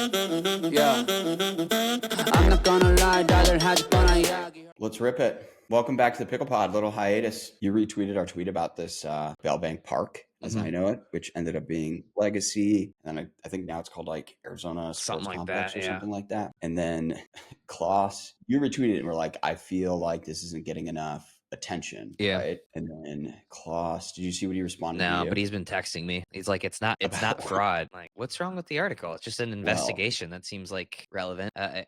Yeah. I'm not gonna lie, dollar has fun. Let's rip it. Welcome back to the Pickle Pod. Little hiatus. You retweeted our tweet about this Bellbank Park, as I know it, which ended up being Legacy. And I think now it's called like Arizona Sports Something like Complex that, or yeah. something like that. And then Klaus, you retweeted it and were like, I feel like this isn't getting enough attention. Yeah. Right. And then Klaus, did you see what he responded to No, you? but he's been texting me. He's like, it's not fraud. Like, what's wrong with the article? It's just an investigation. That seems like relevant. I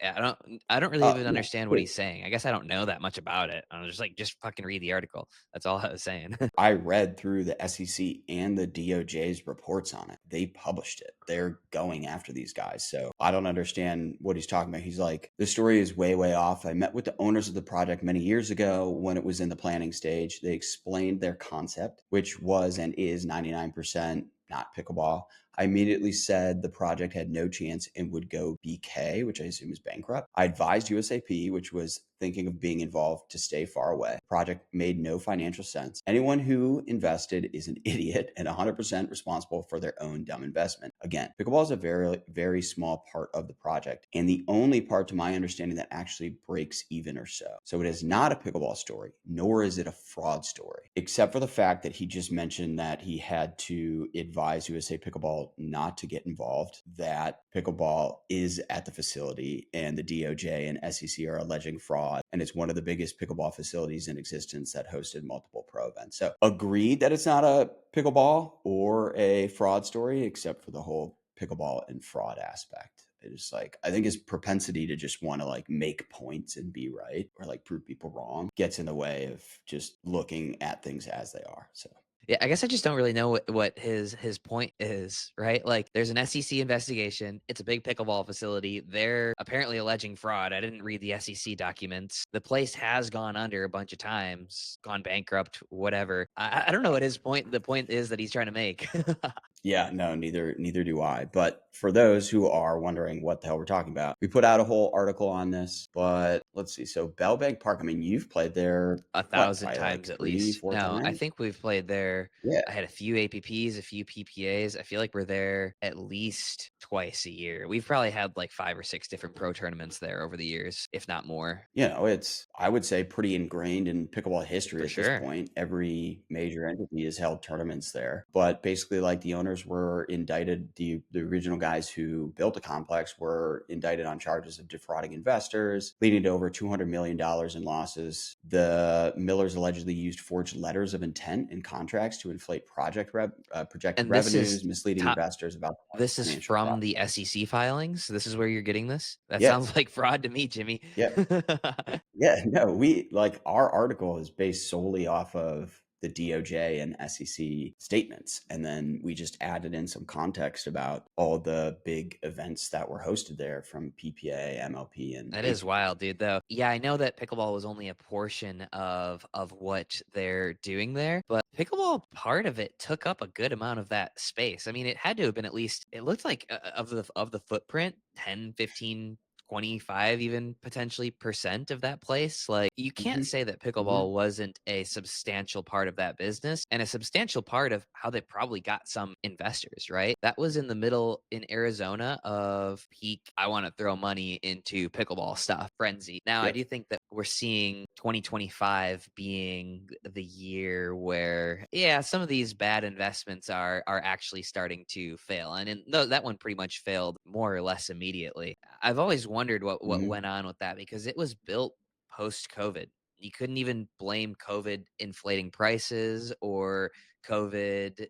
don't really even understand what he's saying. I guess I don't know that much about it. I was just like, just fucking read the article. That's all I was saying. I read through the SEC and the DOJ's reports on it. They published it. They're going after these guys. So I don't understand what he's talking about. He's like, the story is way, way off. I met with the owners of the project many years ago when it was in the planning stage. They explained their concept, which was and is 99% not pickleball. I immediately said the project had no chance and would go BK, which I assume is bankrupt. I advised USAP, which was thinking of being involved, to stay far away. Project made no financial sense. Anyone who invested is an idiot and 100% responsible for their own dumb investment. Again, pickleball is a very, very small part of the project and the only part, to my understanding, that actually breaks even or so. So it is not a pickleball story, nor is it a fraud story, except for the fact that he just mentioned that he had to advise USA Pickleball not to get involved, that pickleball is at the facility and the DOJ and SEC are alleging fraud. And it's one of the biggest pickleball facilities in existence that hosted multiple pro events. So agreed that it's not a pickleball or a fraud story, except for the whole pickleball and fraud aspect. It's like, I think his propensity to just want to like make points and be right or like prove people wrong gets in the way of just looking at things as they are. So yeah, I guess I just don't really know what his point is, right? Like, there's an SEC investigation. It's a big pickleball facility. They're apparently alleging fraud. I didn't read the SEC documents. The place has gone under a bunch of times, gone bankrupt, whatever. I don't know what his point. The point is that he's trying to make. Yeah, no, neither do I. But for those who are wondering what the hell we're talking about, we put out a whole article on this. But let's see. So Bellbank Park, I mean, you've played there 1,000 times like at least. 4 No, times? I think we've played there. Yeah. I had a few APPs, a few PPAs. I feel like we're there at least twice a year. We've probably had like 5 or 6 different pro tournaments there over the years, if not more. You know, it's, I would say, pretty ingrained in pickleball history For at sure. this point. Every major entity has held tournaments there. But basically, like, the owners were indicted. The original guys who built the complex were indicted on charges of defrauding investors, leading to over $200 million in losses. The Millers allegedly used forged letters of intent in contracts to inflate projected revenues, misleading investors about this is from the SEC filings. This is where you're getting this. That sounds like fraud to me, Jimmy. Yeah. Yeah, no, we like, our article is based solely off of the DOJ and SEC statements. And then we just added in some context about all the big events that were hosted there from PPA, MLP, and that is wild, dude, though. Yeah, I know that pickleball was only a portion of what they're doing there, but pickleball, part of it took up a good amount of that space. I mean, it had to have been at least, it looked like of the footprint, 10, 15, 25 even potentially % of that place. Like, you can't say that pickleball wasn't a substantial part of that business and a substantial part of how they probably got some investors, right? That was in the middle in Arizona of peak, I want to throw money into pickleball stuff frenzy. Now, I do think that we're seeing 2025 being the year where, yeah, some of these bad investments are actually starting to fail. And that one pretty much failed more or less immediately. I've always wondered what went on with that, because it was built post-COVID. You couldn't even blame COVID inflating prices or COVID,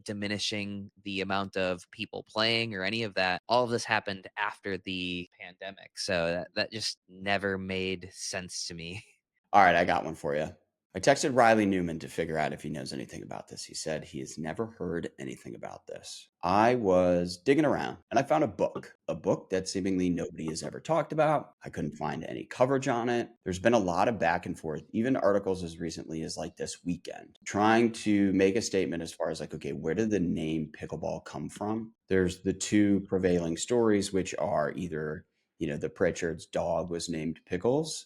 diminishing the amount of people playing or any of that. All of this happened after the pandemic. So that just never made sense to me. All right, I got one for you. I texted Riley Newman to figure out if he knows anything about this. He said he has never heard anything about this. I was digging around and I found a book that seemingly nobody has ever talked about. I couldn't find any coverage on it. There's been a lot of back and forth, even articles as recently as like this weekend, trying to make a statement as far as like, okay, where did the name pickleball come from? There's the two prevailing stories, which are either, the Pritchard's dog was named Pickles.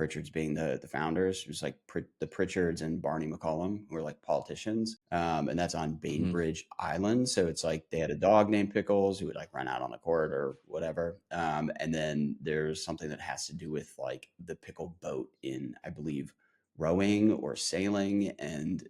Pritchard's being the founders. It was like the Pritchards and Barney McCallum, who were like politicians. And that's on Bainbridge Island. So it's like they had a dog named Pickles who would like run out on the court or whatever. And then there's something that has to do with like the pickle boat in, I believe, rowing or sailing, and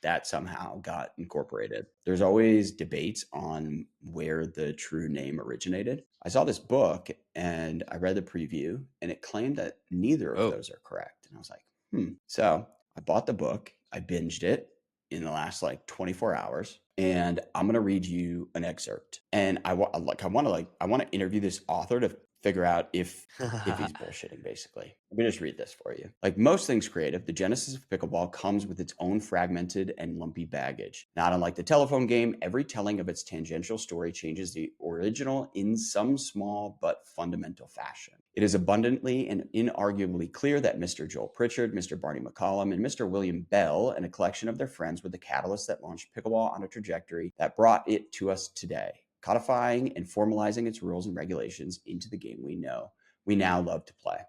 that somehow got incorporated. There's always debates on where the true name originated. I saw this book and I read the preview and it claimed that neither of those are correct, and I was like, So I bought the book, I binged it in the last like 24 hours, and I'm going to read you an excerpt. And I want to interview this author to figure out if he's bullshitting, basically. Let me just read this for you. Like most things creative, the genesis of pickleball comes with its own fragmented and lumpy baggage. Not unlike the telephone game, every telling of its tangential story changes the original in some small but fundamental fashion. It is abundantly and inarguably clear that Mr. Joel Pritchard, Mr. Barney McCallum, and Mr. William Bell, and a collection of their friends, were the catalyst that launched pickleball on a trajectory that brought it to us today, codifying and formalizing its rules and regulations into the game we now love to play.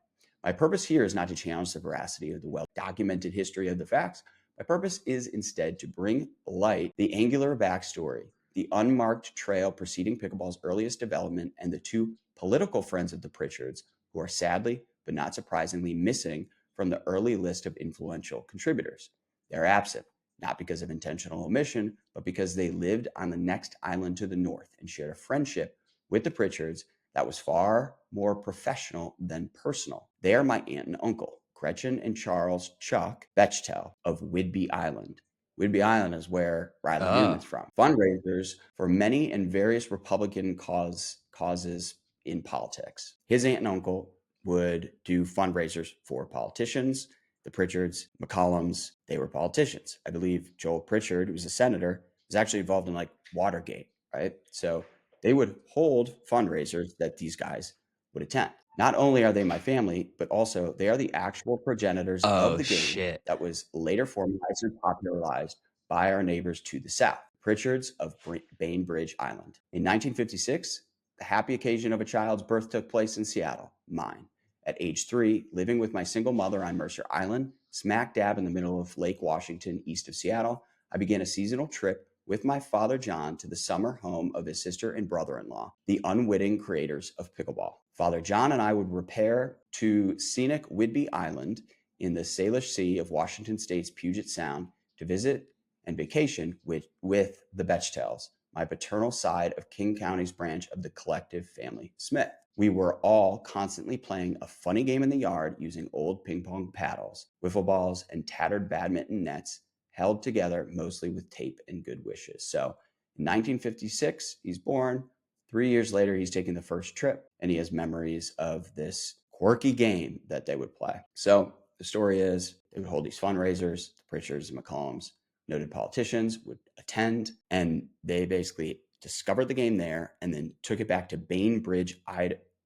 My purpose here is not to challenge the veracity of the well-documented history of the facts. My purpose is instead to bring light the angular backstory, the unmarked trail preceding pickleball's earliest development, and the two political friends of the Pritchards who are sadly, but not surprisingly, missing from the early list of influential contributors. They're absent, not because of intentional omission, but because they lived on the next island to the north and shared a friendship with the Pritchards that was far more professional than personal. They are my aunt and uncle, Gretchen and Charles Chuck Bechtel of Whidbey Island. Whidbey Island is where Riley Newman's from. Fundraisers for many and various Republican causes in politics. His aunt and uncle would do fundraisers for politicians. The Pritchards, McCallums, they were politicians. I believe Joel Pritchard, who was a senator, was actually involved in like Watergate, right? So they would hold fundraisers that these guys would attend. Not only are they my family, but also they are the actual progenitors of the game that was later formalized and popularized by our neighbors to the south, Pritchards of Bainbridge Island. In 1956, the happy occasion of a child's birth took place in Seattle, mine. At age 3, living with my single mother on Mercer Island, smack dab in the middle of Lake Washington, east of Seattle, I began a seasonal trip with my father John to the summer home of his sister and brother-in-law, the unwitting creators of pickleball. Father John and I would repair to scenic Whidbey Island in the Salish Sea of Washington State's Puget Sound to visit and vacation with the Bechtels, my paternal side of King County's branch of the collective family Smith. We were all constantly playing a funny game in the yard using old ping pong paddles, wiffle balls, and tattered badminton nets held together mostly with tape and good wishes. So in 1956, he's born. 3 years later, he's taking the first trip, and he has memories of this quirky game that they would play. So the story is they would hold these fundraisers. The Pritchards and McCallums, noted politicians, would attend, and they basically discovered the game there and then took it back to Bainbridge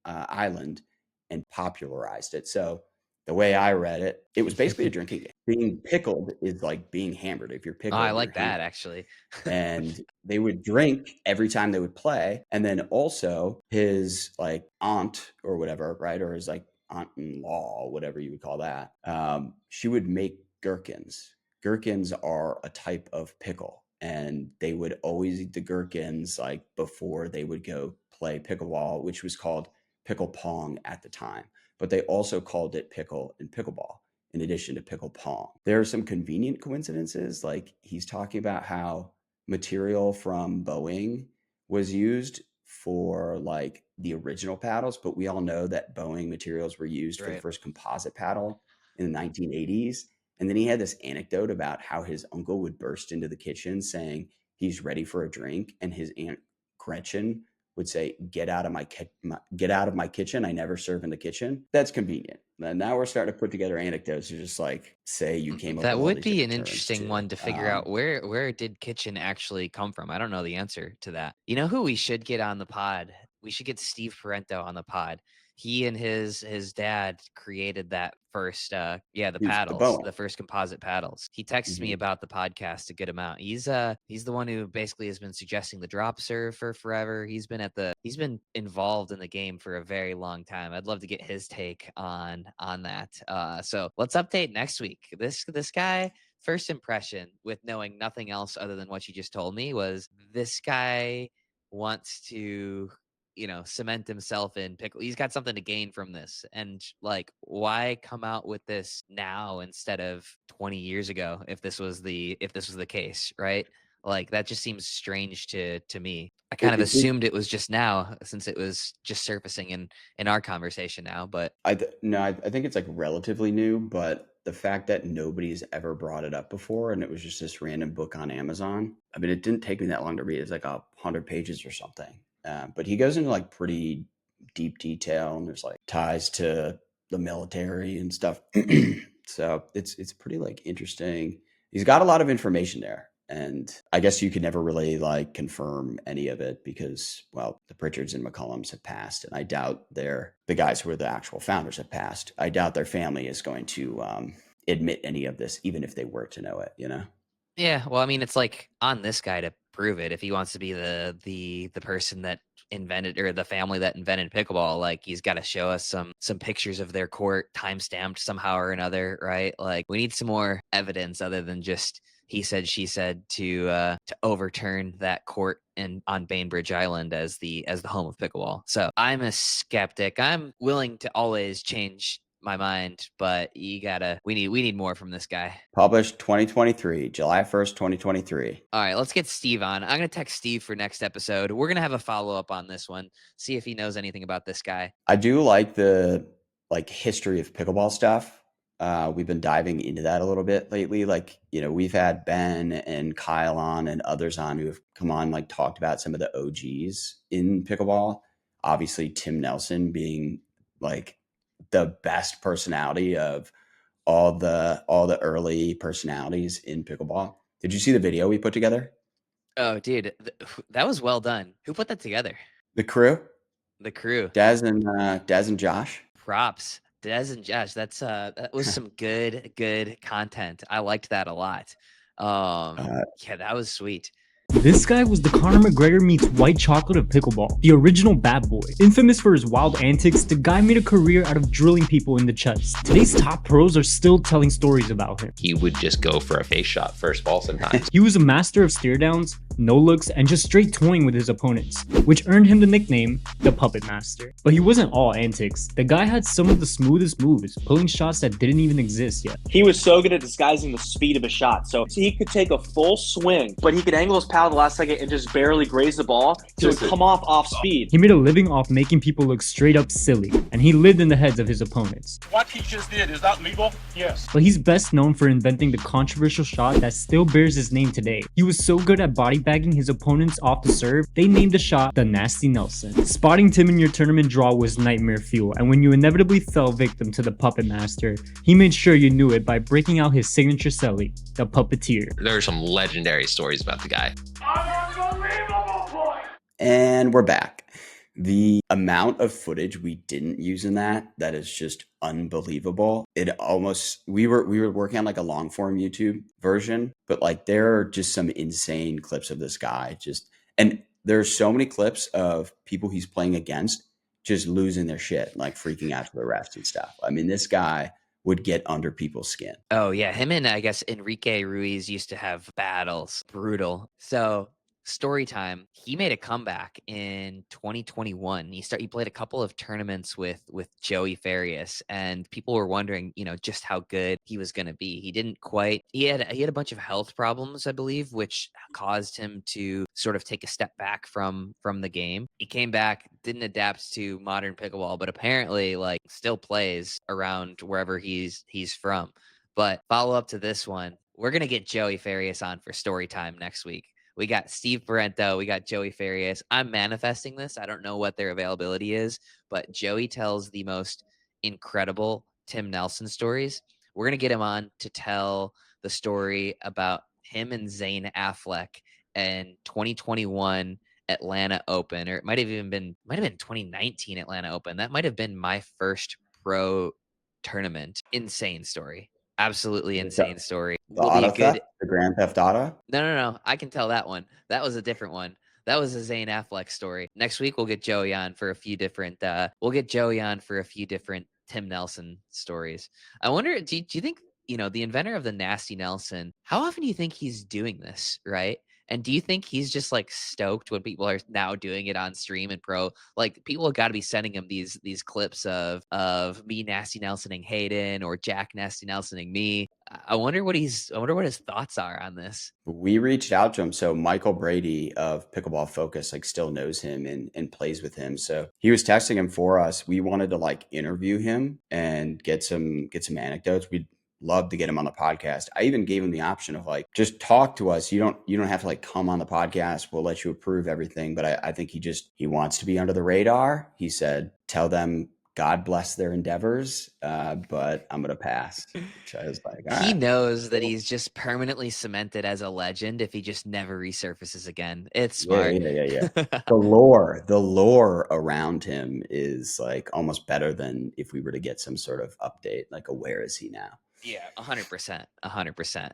Island and popularized it. So the way I read it, it was basically a drinking game. Being pickled is like being hammered. If you're pickled, I like you're that, hammered. actually. And they would drink every time they would play. And then also his like aunt or whatever, right? Or his like aunt-in-law, whatever you would call that. She would make gherkins. Gherkins are a type of pickle. And they would always eat the gherkins like before they would go play pickleball, which was called pickle pong at the time. But they also called it pickle and pickleball in addition to pickle pong. There are some convenient coincidences. Like he's talking about how material from Boeing was used for like the original paddles, but we all know that Boeing materials were used for the first composite paddle in the 1980s. And then he had this anecdote about how his uncle would burst into the kitchen saying he's ready for a drink, and his aunt Gretchen would say, get out of my kitchen. I never serve in the kitchen. That's convenient. And now we're starting to put together anecdotes to just like say you came up with That all would these be an different terms, interesting too. one to figure out where did kitchen actually come from. I don't know the answer to that. You know who we should get on the pod? Steve Parento on the pod. He and his dad created that first the The paddles, Boa. the first composite paddles. He texts me about the podcast a good amount. He's the one who basically has been suggesting the drop serve for forever. He's been involved in the game for a very long time. I'd love to get his take on that. So let's update next week. This guy, first impression with knowing nothing else other than what you just told me, was this guy wants to cement himself in pickle. He's got something to gain from this. And like, why come out with this now instead of 20 years ago if this was the case, right? Like, that just seems strange to me. I kind of assumed it was just now, since it was just surfacing in our conversation now. But I think it's like relatively new, but the fact that nobody's ever brought it up before and it was just this random book on Amazon. I mean, it didn't take me that long to read. It's like 100 pages or something. But he goes into like pretty deep detail, and there's like ties to the military and stuff. So it's pretty like interesting. He's got a lot of information there. And I guess you could never really like confirm any of it because, well, the Pritchards and McCallums have passed, and I doubt the guys who are the actual founders have passed. I doubt their family is going to admit any of this, even if they were to know it, you know? yeah, well, I mean, it's like on this guy to prove it. If he wants to be the person that invented, or the family that invented pickleball, like, he's got to show us some pictures of their court time stamped somehow or another, right? Like, we need some more evidence other than just he said, she said, to overturn that court on Bainbridge Island as the home of pickleball. So I'm a skeptic. I'm willing to always change my mind, but we need more from this guy. Published 2023, July 1st, 2023. All right, let's get Steve on. I'm going to text Steve for next episode. We're going to have a follow-up on this one, see if he knows anything about this guy. I do like the history of pickleball stuff. We've been diving into that a little bit lately. Like, we've had Ben and Kyle on and others on who have come on, like, talked about some of the OGs in pickleball. Obviously, Tim Nelson being like the best personality of all the early personalities in pickleball. Did you see the video we put together? Oh, dude, that was well done. Who put that together? The crew, The crew. Dez and Josh. Props. Des and Josh, that was some good content. I liked that a lot. Yeah, that was sweet. This guy was the Conor McGregor meets white chocolate of pickleball, the original bad boy. Infamous for his wild antics, the guy made a career out of drilling people in the chest. Today's top pros are still telling stories about him. He would just go for a face shot first ball sometimes. He was a master of stare downs, no looks, and just straight toying with his opponents, which earned him the nickname the Puppet Master. But he wasn't all antics. The guy had some of the smoothest moves, pulling shots that didn't even exist yet. He was so good at disguising the speed of a shot. So he could take a full swing, but he could angle his paddle the last second and just barely graze the ball, so it would come off speed. He made a living off making people look straight up silly, and he lived in the heads of his opponents. What he just did, is that legal? Yes. But he's best known for inventing the controversial shot that still bears his name today. He was so good at body bagging his opponents off the serve, they named the shot the Nasty Nelson. Spotting Tim in your tournament draw was nightmare fuel, and when you inevitably fell victim to the Puppet Master, he made sure you knew it by breaking out his signature celly, the Puppeteer. There are some legendary stories about the guy. Unbelievable point! And we're back. The amount of footage we didn't use in that is just unbelievable. We were working on like a long form YouTube version, but like there are just some insane clips of this guy and there's so many clips of people he's playing against just losing their shit, like freaking out to the refs and stuff. I mean, this guy would get under people's skin. Oh yeah, him and I guess Enrique Ruiz used to have battles. Brutal. So story time. He made a comeback in 2021. He played a couple of tournaments with Joey Farias, and people were wondering, just how good he was going to be. He didn't quite. He had a bunch of health problems, I believe, which caused him to sort of take a step back from the game. He came back, didn't adapt to modern pickleball, but apparently like still plays around wherever he's from. But follow up to this one, we're going to get Joey Farias on for story time next week. We got Steve Parento. We got Joey Farias. I'm manifesting this. I don't know what their availability is, but Joey tells the most incredible Tim Nelson stories. We're going to get him on to tell the story about him and Zane Affleck in 2021 Atlanta Open, or it might have been 2019 Atlanta Open. That might have been my first pro tournament. Insane story. Absolutely insane story. The Will be a auto good theft, the Grand Theft Auto. No. I can tell that one. That was a different one. That was a Zane Affleck story. Next week we'll get Joey on for a few different Tim Nelson stories. I wonder, do you think, the inventor of the Nasty Nelson, how often do you think he's doing this, right? And do you think he's just like stoked when people are now doing it on stream and pro? Like people have got to be sending him these clips of me Nasty Nelsoning Hayden or Jack Nasty Nelsoning me. I wonder what his thoughts are on this. We reached out to him. So Michael Brady of Pickleball Focus like still knows him and plays with him. So he was texting him for us. We wanted to like interview him and get some anecdotes. We'd love to get him on the podcast. I even gave him the option of like, just talk to us. You don't have to like come on the podcast. We'll let you approve everything. But I think he wants to be under the radar. He said, tell them God bless their endeavors, but I'm going to pass. Which I was like, all He right. knows that he's just permanently cemented as a legend if he just never resurfaces again. It's smart. Yeah. The lore around him is like almost better than if we were to get some sort of update, like a where is he now? Yeah, 100%.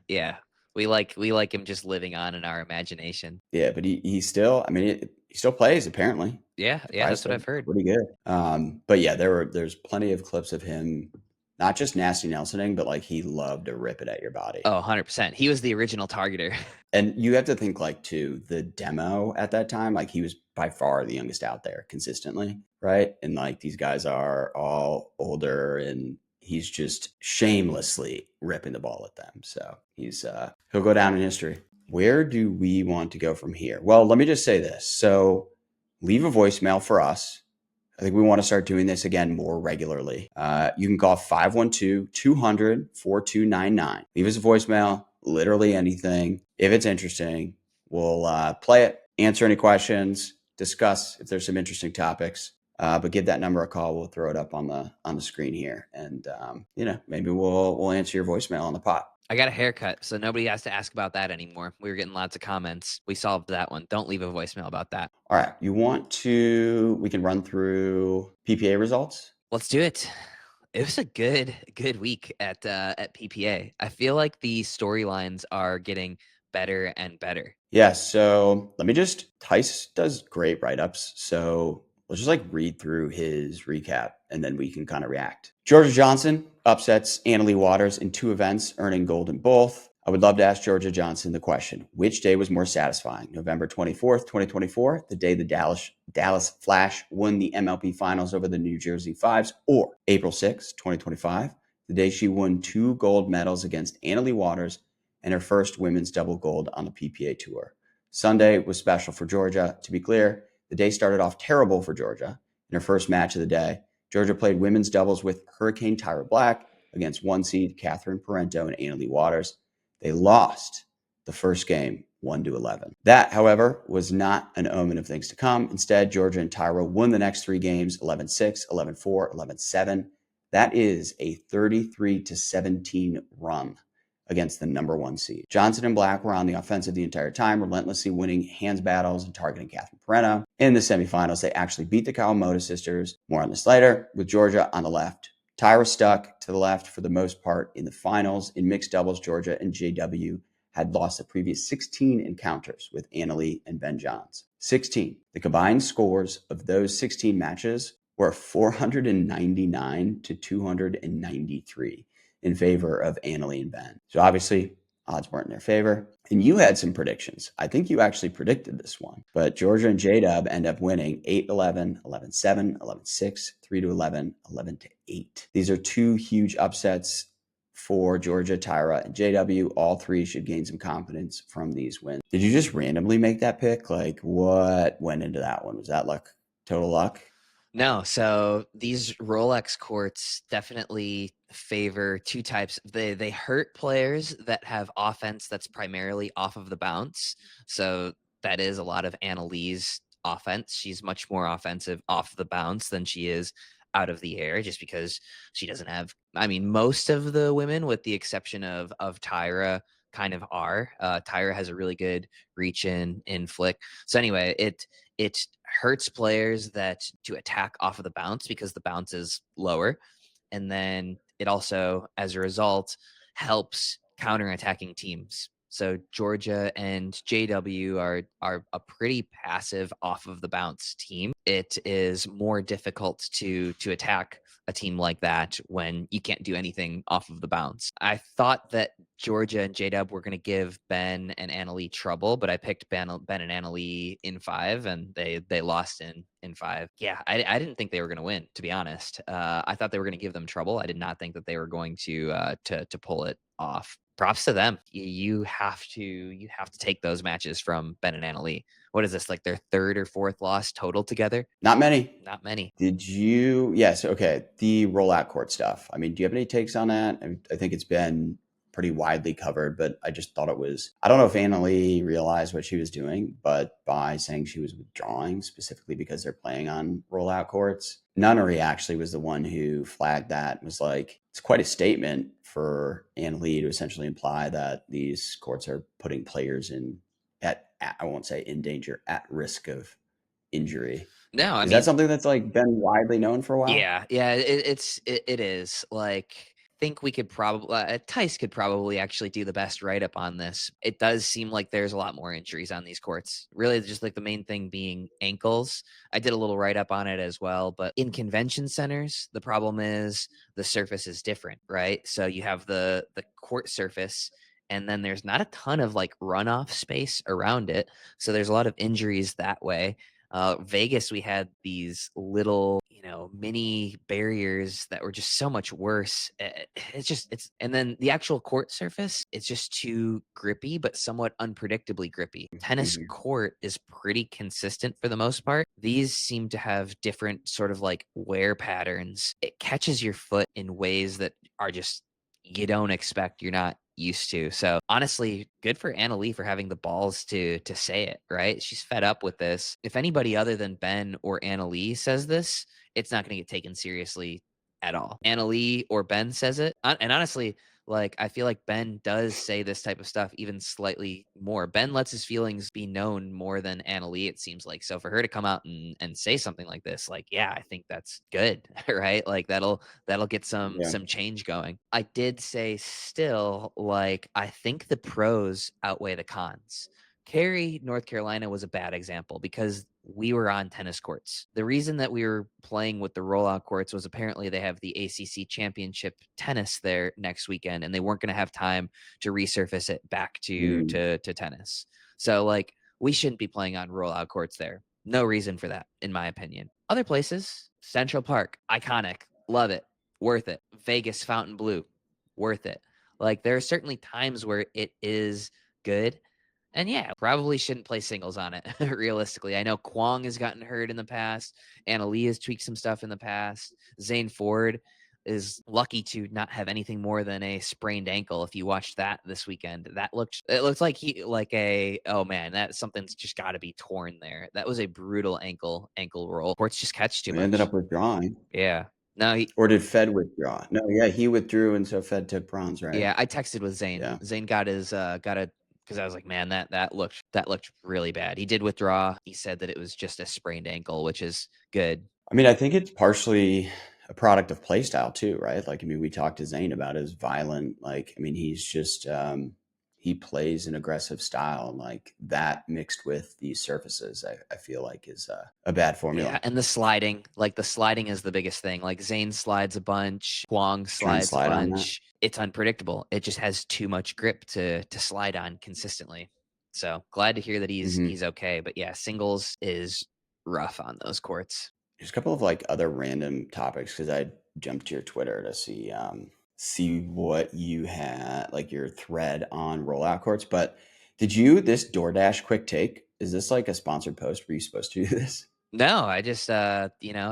Yeah. We like him just living on in our imagination. Yeah, but he still, he still plays apparently. Yeah, that's what I've heard. Pretty good. But yeah, there's plenty of clips of him, not just nasty Nelsoning, but like he loved to rip it at your body. Oh, 100%. He was the original targeter. And you have to think like too, the demo at that time, like he was by far the youngest out there consistently, right? And like these guys are all older and he's just shamelessly ripping the ball at them. So he'll go down in history. Where do we want to go from here? Well, let me just say this. So leave a voicemail for us. I think we want to start doing this again more regularly. You can call 512-200-4299. Leave us a voicemail, literally anything. If it's interesting, we'll play it, answer any questions, discuss if there's some interesting topics. But give that number a call. We'll throw it up on the screen here. And, maybe we'll answer your voicemail on the pod. I got a haircut, so nobody has to ask about that anymore. We were getting lots of comments. We solved that one. Don't leave a voicemail about that. All right. We can run through PPA results. Let's do it. It was a good week at PPA. I feel like the storylines are getting better and better. Yeah. So Tice does great write-ups. So let's just like read through his recap and then we can kind of react. Georgia Johnson upsets Annalie Waters in 2 events, earning gold in both. I would love to ask Georgia Johnson the question, which day was more satisfying? November 24th, 2024, the day the Dallas Flash won the MLP finals over the New Jersey Fives, or April 6th, 2025, the day she won 2 gold medals against Annalie Waters and her first women's double gold on the PPA Tour. Sunday was special for Georgia. To be clear, the day started off terrible for Georgia. In her first match of the day, Georgia played women's doubles with Hurricane Tyra Black against 1 seed Catherine Parento and Annalie Waters. They lost the first game 1-11. That, however, was not an omen of things to come. Instead, Georgia and Tyra won the next 3 games 11-6, 11-4, 11-7. That is a 33-17 run against the number 1 seed. Johnson and Black were on the offensive the entire time, relentlessly winning hands battles and targeting Catherine Parento. In the semifinals, they actually beat the Kawamoto sisters. More on this later, with Georgia on the left. Tyra stuck to the left for the most part in the finals. In mixed doubles, Georgia and JW had lost the previous 16 encounters with Annalie and Ben Johns. 16. The combined scores of those 16 matches were 499 to 293. In favor of Annalie and Ben. So obviously, odds weren't in their favor. And you had some predictions. I think you actually predicted this one. But Georgia and J-Dub end up winning 8-11, 11-7, 11-6, 3-11, 11-8. These are 2 huge upsets for Georgia, Tyra, and JW. All 3 should gain some confidence from these wins. Did you just randomly make that pick? Like, what went into that one? Was that luck? Total luck? No, so these Rolex courts definitely favor 2 types. They hurt players that have offense that's primarily off of the bounce. So that is a lot of Annalie's offense. She's much more offensive off the bounce than she is out of the air, just because she doesn't have, most of the women, with the exception of Tyra, kind of are. Tyra has a really good reach in flick. So anyway, it hurts players that to attack off of the bounce because the bounce is lower. And then it also, as a result, helps counterattacking teams. So Georgia and JW are a pretty passive off of the bounce team. It is more difficult to attack a team like that when you can't do anything off of the bounce. I thought that Georgia and JW were going to give Ben and Annalee trouble, but I picked Ben and Annalee in 5, and they lost in 5. Yeah, I didn't think they were going to win, to be honest. I thought they were going to give them trouble. I did not think that they were going to pull it off. Props to them. You have to take those matches from Ben and Annalee. What is this, like their 3rd or 4th loss total together? Not many. Not many. Did you? Yes. Okay. The rollout court stuff. I mean, do you have any takes on that? I think it's been pretty widely covered, but I just thought it was, I don't know if Annalee realized what she was doing, but by saying she was withdrawing specifically because they're playing on rollout courts, Nunnery actually was the one who flagged that and was like, it's quite a statement for Annalee to essentially imply that these courts are putting players I won't say in danger, at risk of injury. No, I Is mean, that something that's like been widely known for a while? Yeah, it is. Like, think we could probably Tice could probably actually do the best write-up on this. It does seem like there's a lot more injuries on these courts. Really, just like the main thing being ankles. I did a little write-up on it as well, but in convention centers, the problem is the surface is different, right? So you have the court surface, and then there's not a ton of like runoff space around it. So there's a lot of injuries that way. Vegas, we had these little, mini barriers that were just so much worse. And then the actual court surface, it's just too grippy, but somewhat unpredictably grippy. Tennis court is pretty consistent for the most part. These seem to have different sort of like wear patterns. It catches your foot in ways that are just, you don't expect, you're not used to. So honestly, good for Annalee for having the balls to say it, right? She's fed up with this. If anybody other than Ben or Annalee says this, it's not going to get taken seriously at all. Annalee or Ben says it. And honestly, like, I feel like Ben does say this type of stuff even slightly more. Ben lets his feelings be known more than Annalee, it seems like. So for her to come out and say something like this, like, yeah, I think that's good, right? Like that'll get some change going. I did say still, like, I think the pros outweigh the cons. Cary, North Carolina was a bad example because we were on tennis courts. The reason that we were playing with the rollout courts was apparently they have the ACC championship tennis there next weekend, and they weren't going to have time to resurface it back to tennis. So like, we shouldn't be playing on rollout courts there. No reason for that, in my opinion. Other places, Central Park, iconic, love it, worth it. Vegas, Fontainebleau, worth it. Like, there are certainly times where it is good. And yeah, probably shouldn't play singles on it, realistically. I know Kwong has gotten hurt in the past. Annalee has tweaked some stuff in the past. Zane Ford is lucky to not have anything more than a sprained ankle. If you watched that this weekend, it looks like that something's just got to be torn there. That was a brutal ankle roll. Courts just catch too much. Ended up withdrawing. Yeah. No, or did Fed withdraw? No, yeah, he withdrew, and so Fed took bronze, right? Yeah, I texted with Zane. Yeah. Zane got because I was like, man, that looked really bad. He did withdraw. He said that it was just a sprained ankle, which is good. I mean, I think it's partially a product of play style too, right? Like, I mean, we talked to Zane about his violent, like, I mean, he's just, he plays an aggressive style, and like that mixed with these surfaces, I feel like is a bad formula. Yeah, and the sliding is the biggest thing. Like, Zane slides a bunch, Kwong slides a bunch. It's unpredictable. It just has too much grip to slide on consistently. So glad to hear that he's okay. But yeah, singles is rough on those courts. There's a couple of like other random topics because I jumped to your Twitter to see what you had, like your thread on rollout courts. But this DoorDash quick take, is this like a sponsored post? Were you supposed to do this? No, I just, I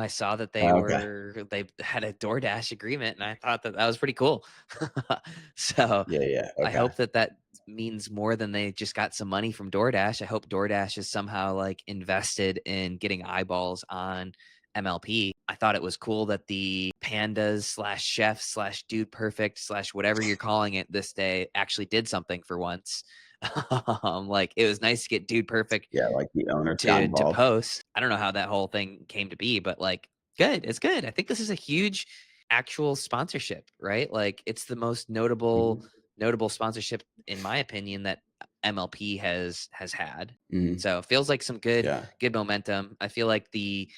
saw that they had a DoorDash agreement, and I thought that was pretty cool. So yeah. Okay. I hope that means more than they just got some money from DoorDash. I hope DoorDash is somehow like invested in getting eyeballs on MLP. I thought it was cool that the pandas slash chefs slash dude perfect slash whatever you're calling it this day actually did something for once. Like it was nice to get dude perfect Yeah, like the owners got to involved. post. I don't know how that whole thing came to be, but like good. It's good. I think this is a huge actual sponsorship, right? Like it's the most notable sponsorship in my opinion that MLP has had. Mhm. So it feels like some good Yeah. momentum. I feel like the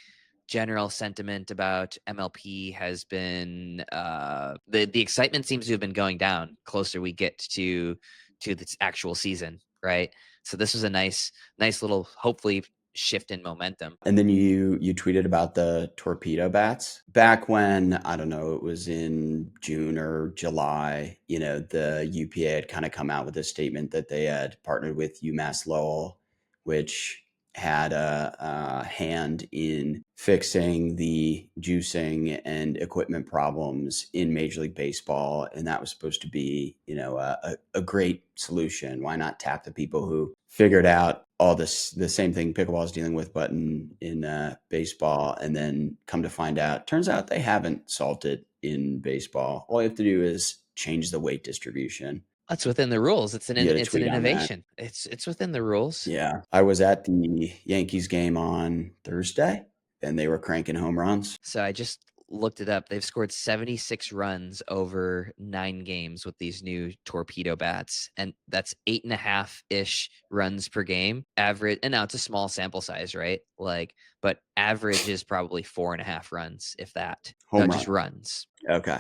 general sentiment about MLP has been the excitement seems to have been going down closer we get to this actual season, right? So this was a nice little hopefully shift in momentum. And then you tweeted about the torpedo bats back when, I don't know, it was in June or July, the UPA had kind of come out with a statement that they had partnered with UMass Lowell, which had a hand in fixing the juicing and equipment problems in Major League Baseball. And that was supposed to be, a great solution. Why not tap the people who figured out all this, the same thing pickleball is dealing with, but in baseball, and then come to find out, turns out they haven't solved it in baseball. All you have to do is change the weight distribution. That's within the rules. It's an You had a it's an tweet on that. innovation. It's within the rules. Yeah. I was at the Yankees game on Thursday and they were cranking home runs. So I just looked it up. They've scored 76 runs over 9 games with these new torpedo bats, and that's 8.5-ish runs per game average. And now it's a small sample size, right? Like, but average is probably 4.5 runs, if that. Home Just run. runs. Okay.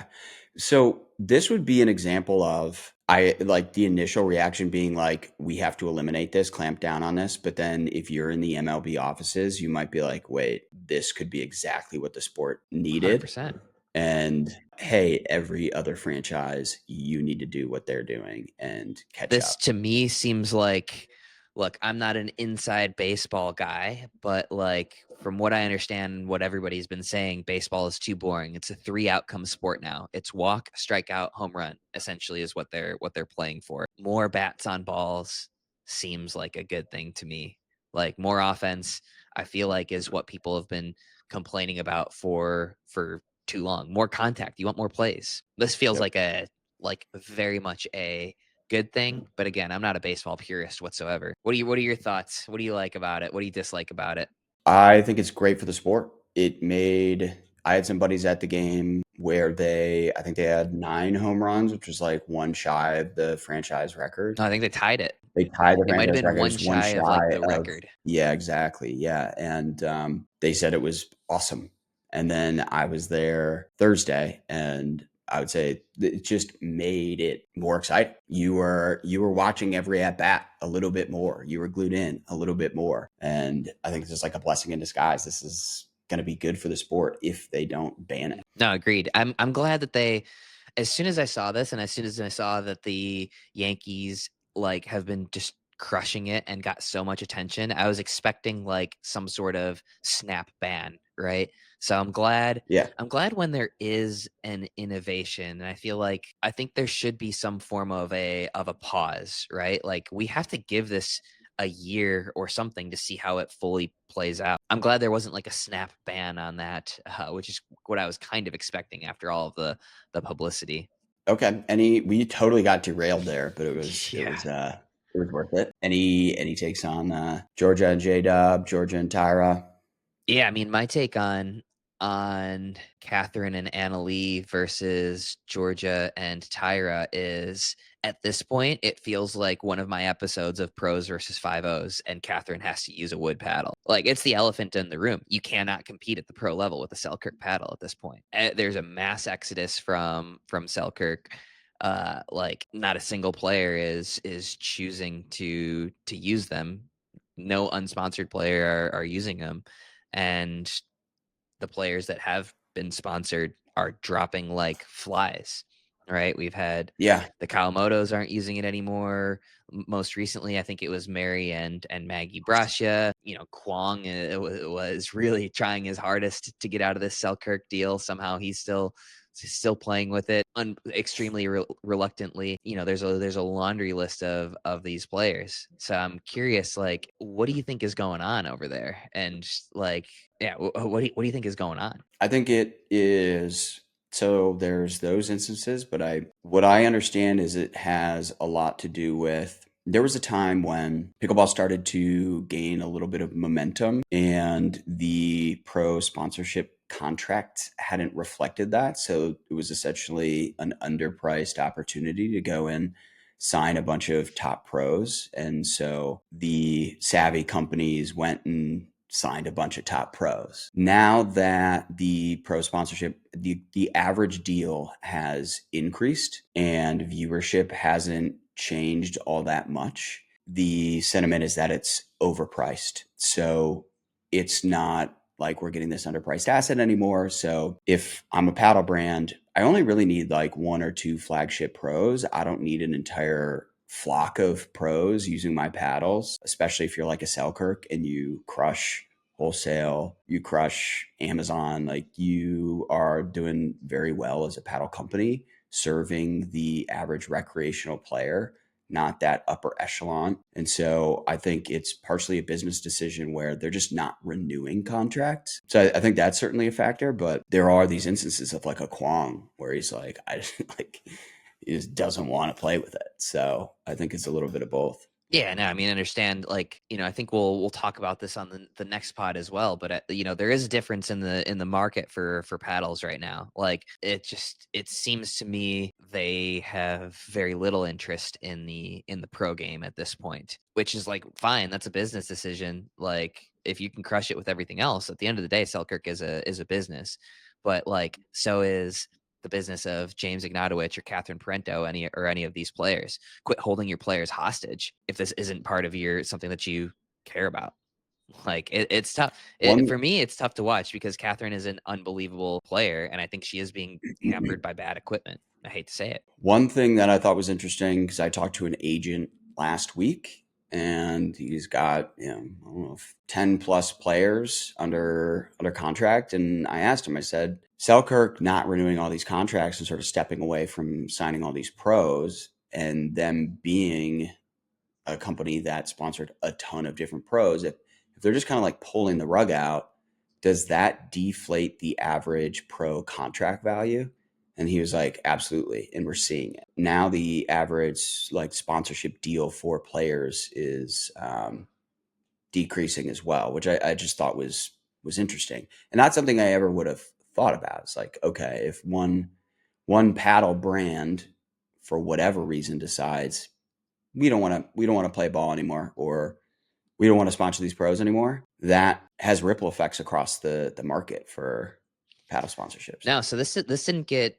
So this would be an example of, I like the initial reaction being like, we have to eliminate this, clamp down on this. But then if you're in the MLB offices, you might be like, wait, this could be exactly what the sport needed. 100%. And hey, every other franchise, you need to do what they're doing and catch This up. to me seems like, look, I'm not an inside baseball guy, but like from what I understand, what everybody's been saying, baseball is too boring. It's a 3-outcome sport now. It's walk, strikeout, home run, essentially is what they're playing for. More bats on balls seems like a good thing to me. Like more offense, I feel like is what people have been complaining about for too long. More contact. You want more plays. This feels Yep. like very much a good thing, but again, I'm not a baseball purist whatsoever. What are your thoughts? What do you like about it? What do you dislike about it? I think it's great for the sport. I had some buddies at the game where I think they had 9 home runs, which was like one shy of the franchise record. No, I think they tied it. They tied the It might have franchise been record. one It's one shy of like the of, record. yeah, exactly. Yeah. And they said it was awesome. And then I was there Thursday, and I would say it just made it more exciting. You were watching every at bat a little bit more. You were glued in a little bit more. And I think it's just like a blessing in disguise. This is going to be good for the sport if they don't ban it. No, agreed. I'm glad that they, as soon as I saw this, and as soon as I saw that the Yankees like have been just crushing it and got so much attention, I was expecting like some sort of snap ban, right? So I'm glad. Yeah. I'm glad when there is an innovation, and I think there should be some form of a pause, right? Like we have to give this a year or something to see how it fully plays out. I'm glad there wasn't like a snap ban on that, which is what I was kind of expecting after all of the publicity. Okay. We totally got derailed there, but it was worth it. Any takes on Georgia and J-Dub, Georgia and Tyra? Yeah, I mean, my take on Catherine and Anna Lee versus Georgia and Tyra is, at this point, it feels like one of my episodes of Pros versus 5-0s, and Catherine has to use a wood paddle. Like, it's the elephant in the room. You cannot compete at the pro level with a Selkirk paddle at this point. There's a mass exodus from Selkirk. Like, not a single player is choosing to use them. No unsponsored player are using them. And the players that have been sponsored are dropping like flies. right? We've had Yeah. the Kawamotos aren't using it anymore. Most recently, I think it was Mary and Maggie Brascia. Kwong was really trying his hardest to get out of this Selkirk deal. Somehow he's still playing with it extremely reluctantly. There's a laundry list of these players. So I'm curious, like, what do you think is going on over there? And like, yeah, what do you think is going on? I think it is. So there's those instances, but what I understand is it has a lot to do with, there was a time when pickleball started to gain a little bit of momentum and the pro sponsorship contract hadn't reflected that. So it was essentially an underpriced opportunity to go and sign a bunch of top pros. And so the savvy companies went and signed a bunch of top pros. Now that the pro sponsorship, the average deal has increased and viewership hasn't changed all that much, the sentiment is that it's overpriced. So it's not like we're getting this underpriced asset anymore. So if I'm a paddle brand, I only really need like one or two flagship pros. I don't need an entire flock of pros using my paddles, especially if you're like a Selkirk and you crush wholesale, you crush Amazon, like you are doing very well as a paddle company, serving the average recreational player, not that upper echelon. And so I think it's partially a business decision where they're just not renewing contracts. So I think that's certainly a factor, but there are these instances of like a Kwong where he's like, he just doesn't want to play with it. So I think it's a little bit of both. Yeah, no, I mean, understand, like, I think we'll talk about this on the next pod as well, but there is a difference in the market for paddles right now. Like, it seems to me they have very little interest in the pro game at this point, which is like fine, that's a business decision. Like, if you can crush it with everything else, at the end of the day, Selkirk is a business, but like so is the business of James Ignatowicz or Catherine Parento, any of these players. Quit holding your players hostage if this isn't part of something that you care about. Like it's tough. For me, it's tough to watch because Catherine is an unbelievable player, and I think she is being hampered by bad equipment. I hate to say it. One thing that I thought was interesting, because I talked to an agent last week, and he's got I don't know, 10 plus players under contract, and I asked him, I said, Selkirk not renewing all these contracts and sort of stepping away from signing all these pros, and them being a company that sponsored a ton of different pros, if they're just kind of like pulling the rug out, does that deflate the average pro contract value? And he was like, absolutely. And we're seeing it. Now the average like sponsorship deal for players is decreasing as well, which I just thought was interesting. And not something I ever would have thought about. It's like, okay, if one paddle brand for whatever reason decides we don't want to play ball anymore, or we don't want to sponsor these pros anymore, that has ripple effects across the market for paddle sponsorships. No, so this didn't get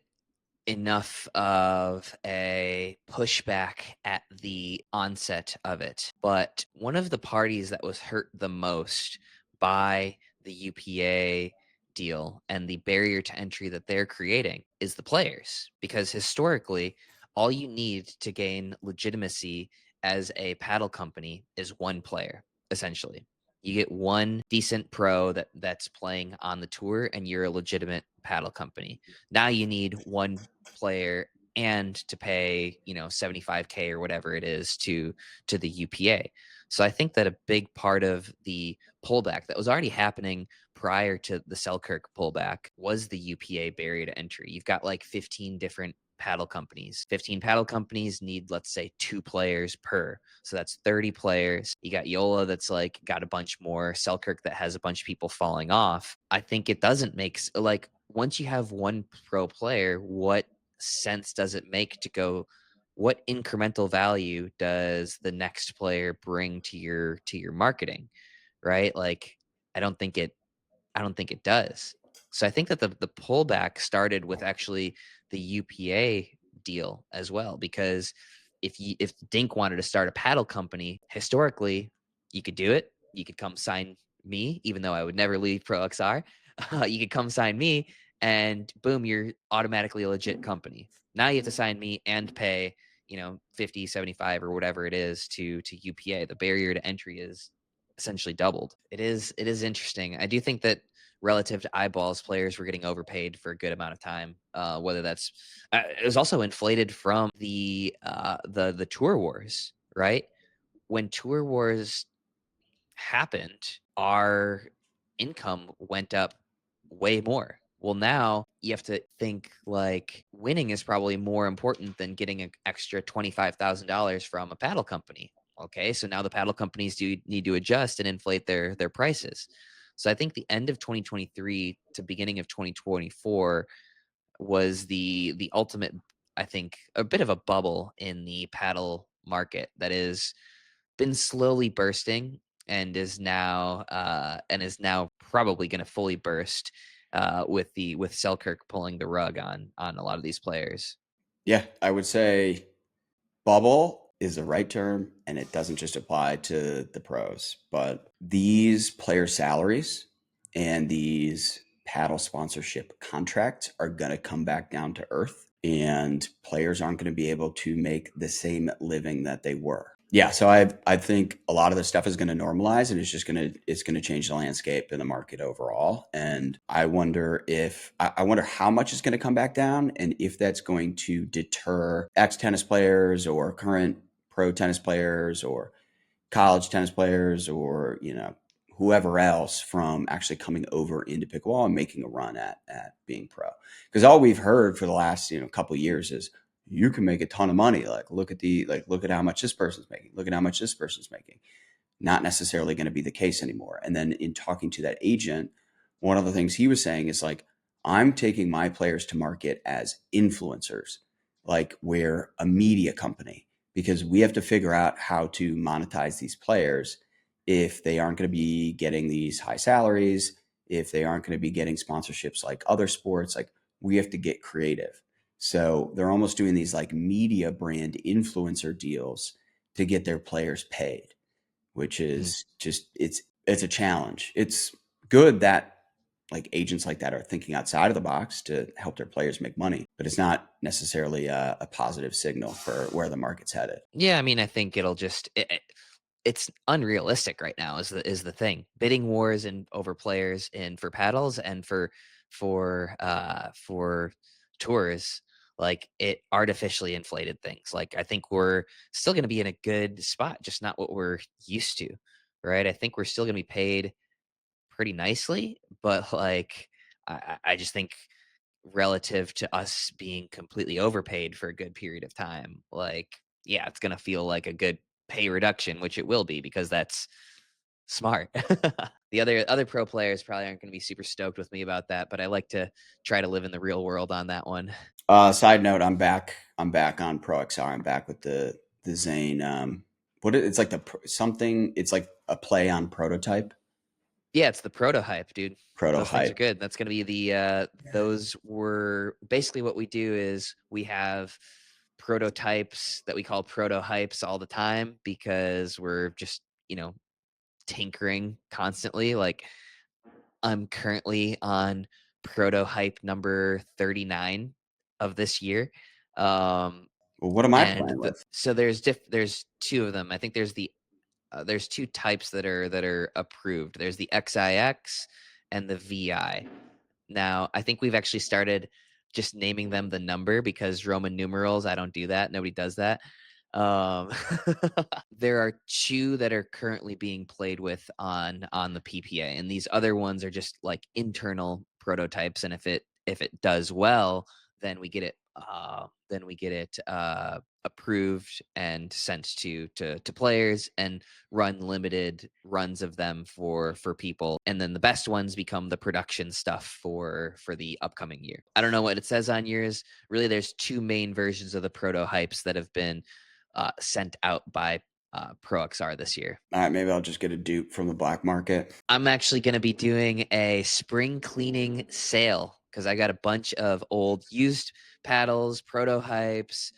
enough of a pushback at the onset of it, but one of the parties that was hurt the most by the UPA deal and the barrier to entry that they're creating is the players, because historically all you need to gain legitimacy as a paddle company is one player. Essentially, you get one decent pro that's playing on the tour and you're a legitimate paddle company. Now you need one player and to pay 75K or whatever it is to the UPA. So I think that a big part of the pullback that was already happening prior to the Selkirk pullback was the UPA barrier to entry. You've got like 15 different paddle companies. 15 paddle companies need, let's say, 2 players per. So that's 30 players. You got Yola that's like got a bunch more, Selkirk that has a bunch of people falling off. I think it doesn't make, like, once you have one pro player, what sense does it make to go, what incremental value does the next player bring to your marketing, right? Like, I don't think it does. So I think that the pullback started with actually the UPA deal as well, because if Dink wanted to start a paddle company, historically, you could do it. You could come sign me, even though I would never leave Pro XR. You could come sign me, and boom, you're automatically a legit company. Now you have to sign me and pay, 50, 75 or whatever it is to UPA. The barrier to entry is essentially doubled. It is interesting. I do think that relative to eyeballs, players were getting overpaid for a good amount of time. Whether that's it was also inflated from the tour wars, right? When tour wars happened, our income went up way more. Well, now you have to think like winning is probably more important than getting an extra $25,000 from a paddle company. Okay, so now the paddle companies do need to adjust and inflate their prices. So I think the end of 2023 to beginning of 2024 was the ultimate, I think, a bit of a bubble in the paddle market that is been slowly bursting and is now probably going to fully burst with Selkirk pulling the rug on a lot of these players. Yeah, I would say bubble is the right term, and it doesn't just apply to the pros, but these player salaries and these paddle sponsorship contracts are going to come back down to earth, and players aren't going to be able to make the same living that they were. Yeah, so I think a lot of this stuff is going to normalize, and it's going to change the landscape in the market overall. And I wonder how much is going to come back down, and if that's going to deter ex-tennis players or current pro tennis players or college tennis players or whoever else from actually coming over into pickleball and making a run at being pro. Because all we've heard for the last couple of years is, you can make a ton of money. Look at how much this person's making. Look at how much this person's making. Not necessarily going to be the case anymore. And then in talking to that agent, one of the things he was saying is I'm taking my players to market as influencers, like we're a media company, because we have to figure out how to monetize these players if they aren't going to be getting these high salaries, if they aren't going to be getting sponsorships like other sports. We have to get creative. So they're almost doing these media brand influencer deals to get their players paid, which is just, it's a challenge. It's good that agents like that are thinking outside of the box to help their players make money, but it's not necessarily a positive signal for where the market's headed. Yeah, I mean, I think it'll just it's unrealistic right now is the thing. Bidding wars and over players and for paddles and for tours, it artificially inflated things. I think we're still going to be in a good spot, just not what we're used to, right? I think we're still going to be paid pretty nicely, but I just think relative to us being completely overpaid for a good period of time, yeah, it's going to feel like a good pay reduction, which it will be because that's smart. The other pro players probably aren't going to be super stoked with me about that, but I like to try to live in the real world on that one. Side note, I'm back on Pro XR. I'm back with the Zane. It's like it's like a play on prototype. Yeah, it's the prototype, dude. Those things are Prototype. good. That's going to be those were basically what we do is we have prototypes that we call prototypes all the time because we're just, tinkering constantly. I'm currently on prototype number 39 of this year. Well, what am I playing with? So there's two of them. I think there's two types that are approved. There's the XIX and the VI. Now, I think we've actually started just naming them the number because Roman numerals, I don't do that. Nobody does that. There are two that are currently being played with on the PPA, and these other ones are just internal prototypes. And if it does well, then we get it approved and sent to players and run limited runs of them for people, and then the best ones become the production stuff for the upcoming year. I don't know what it says on yours. Really, there's two main versions of the prototypes that have been sent out by Pro XR this year. All right, maybe I'll just get a dupe from the black market. I'm actually going to be doing a spring cleaning sale because I got a bunch of old used paddles, prototypes,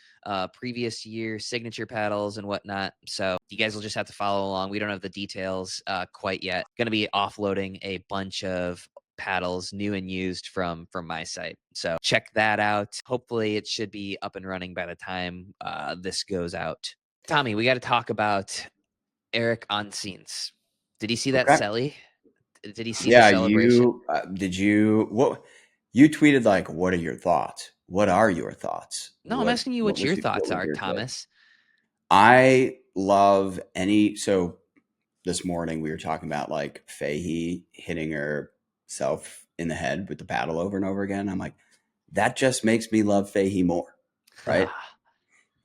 previous year signature paddles and whatnot. So you guys will just have to follow along. We don't have the details quite yet. Going to be offloading a bunch of paddles, new and used from my site. So check that out. Hopefully it should be up and running by the time this goes out. Tommy, we got to talk about Eric Onsines. Did he see that Okay. celly? Did he see the Yeah, celebration? you tweeted like, what are your thoughts? What are your thoughts? No, I'm asking you what your thoughts what was are, your take? Thomas. I love so this morning we were talking about like Fahey hitting herself in the head with the paddle over and over again. I'm like, that just makes me love Fahey more, right?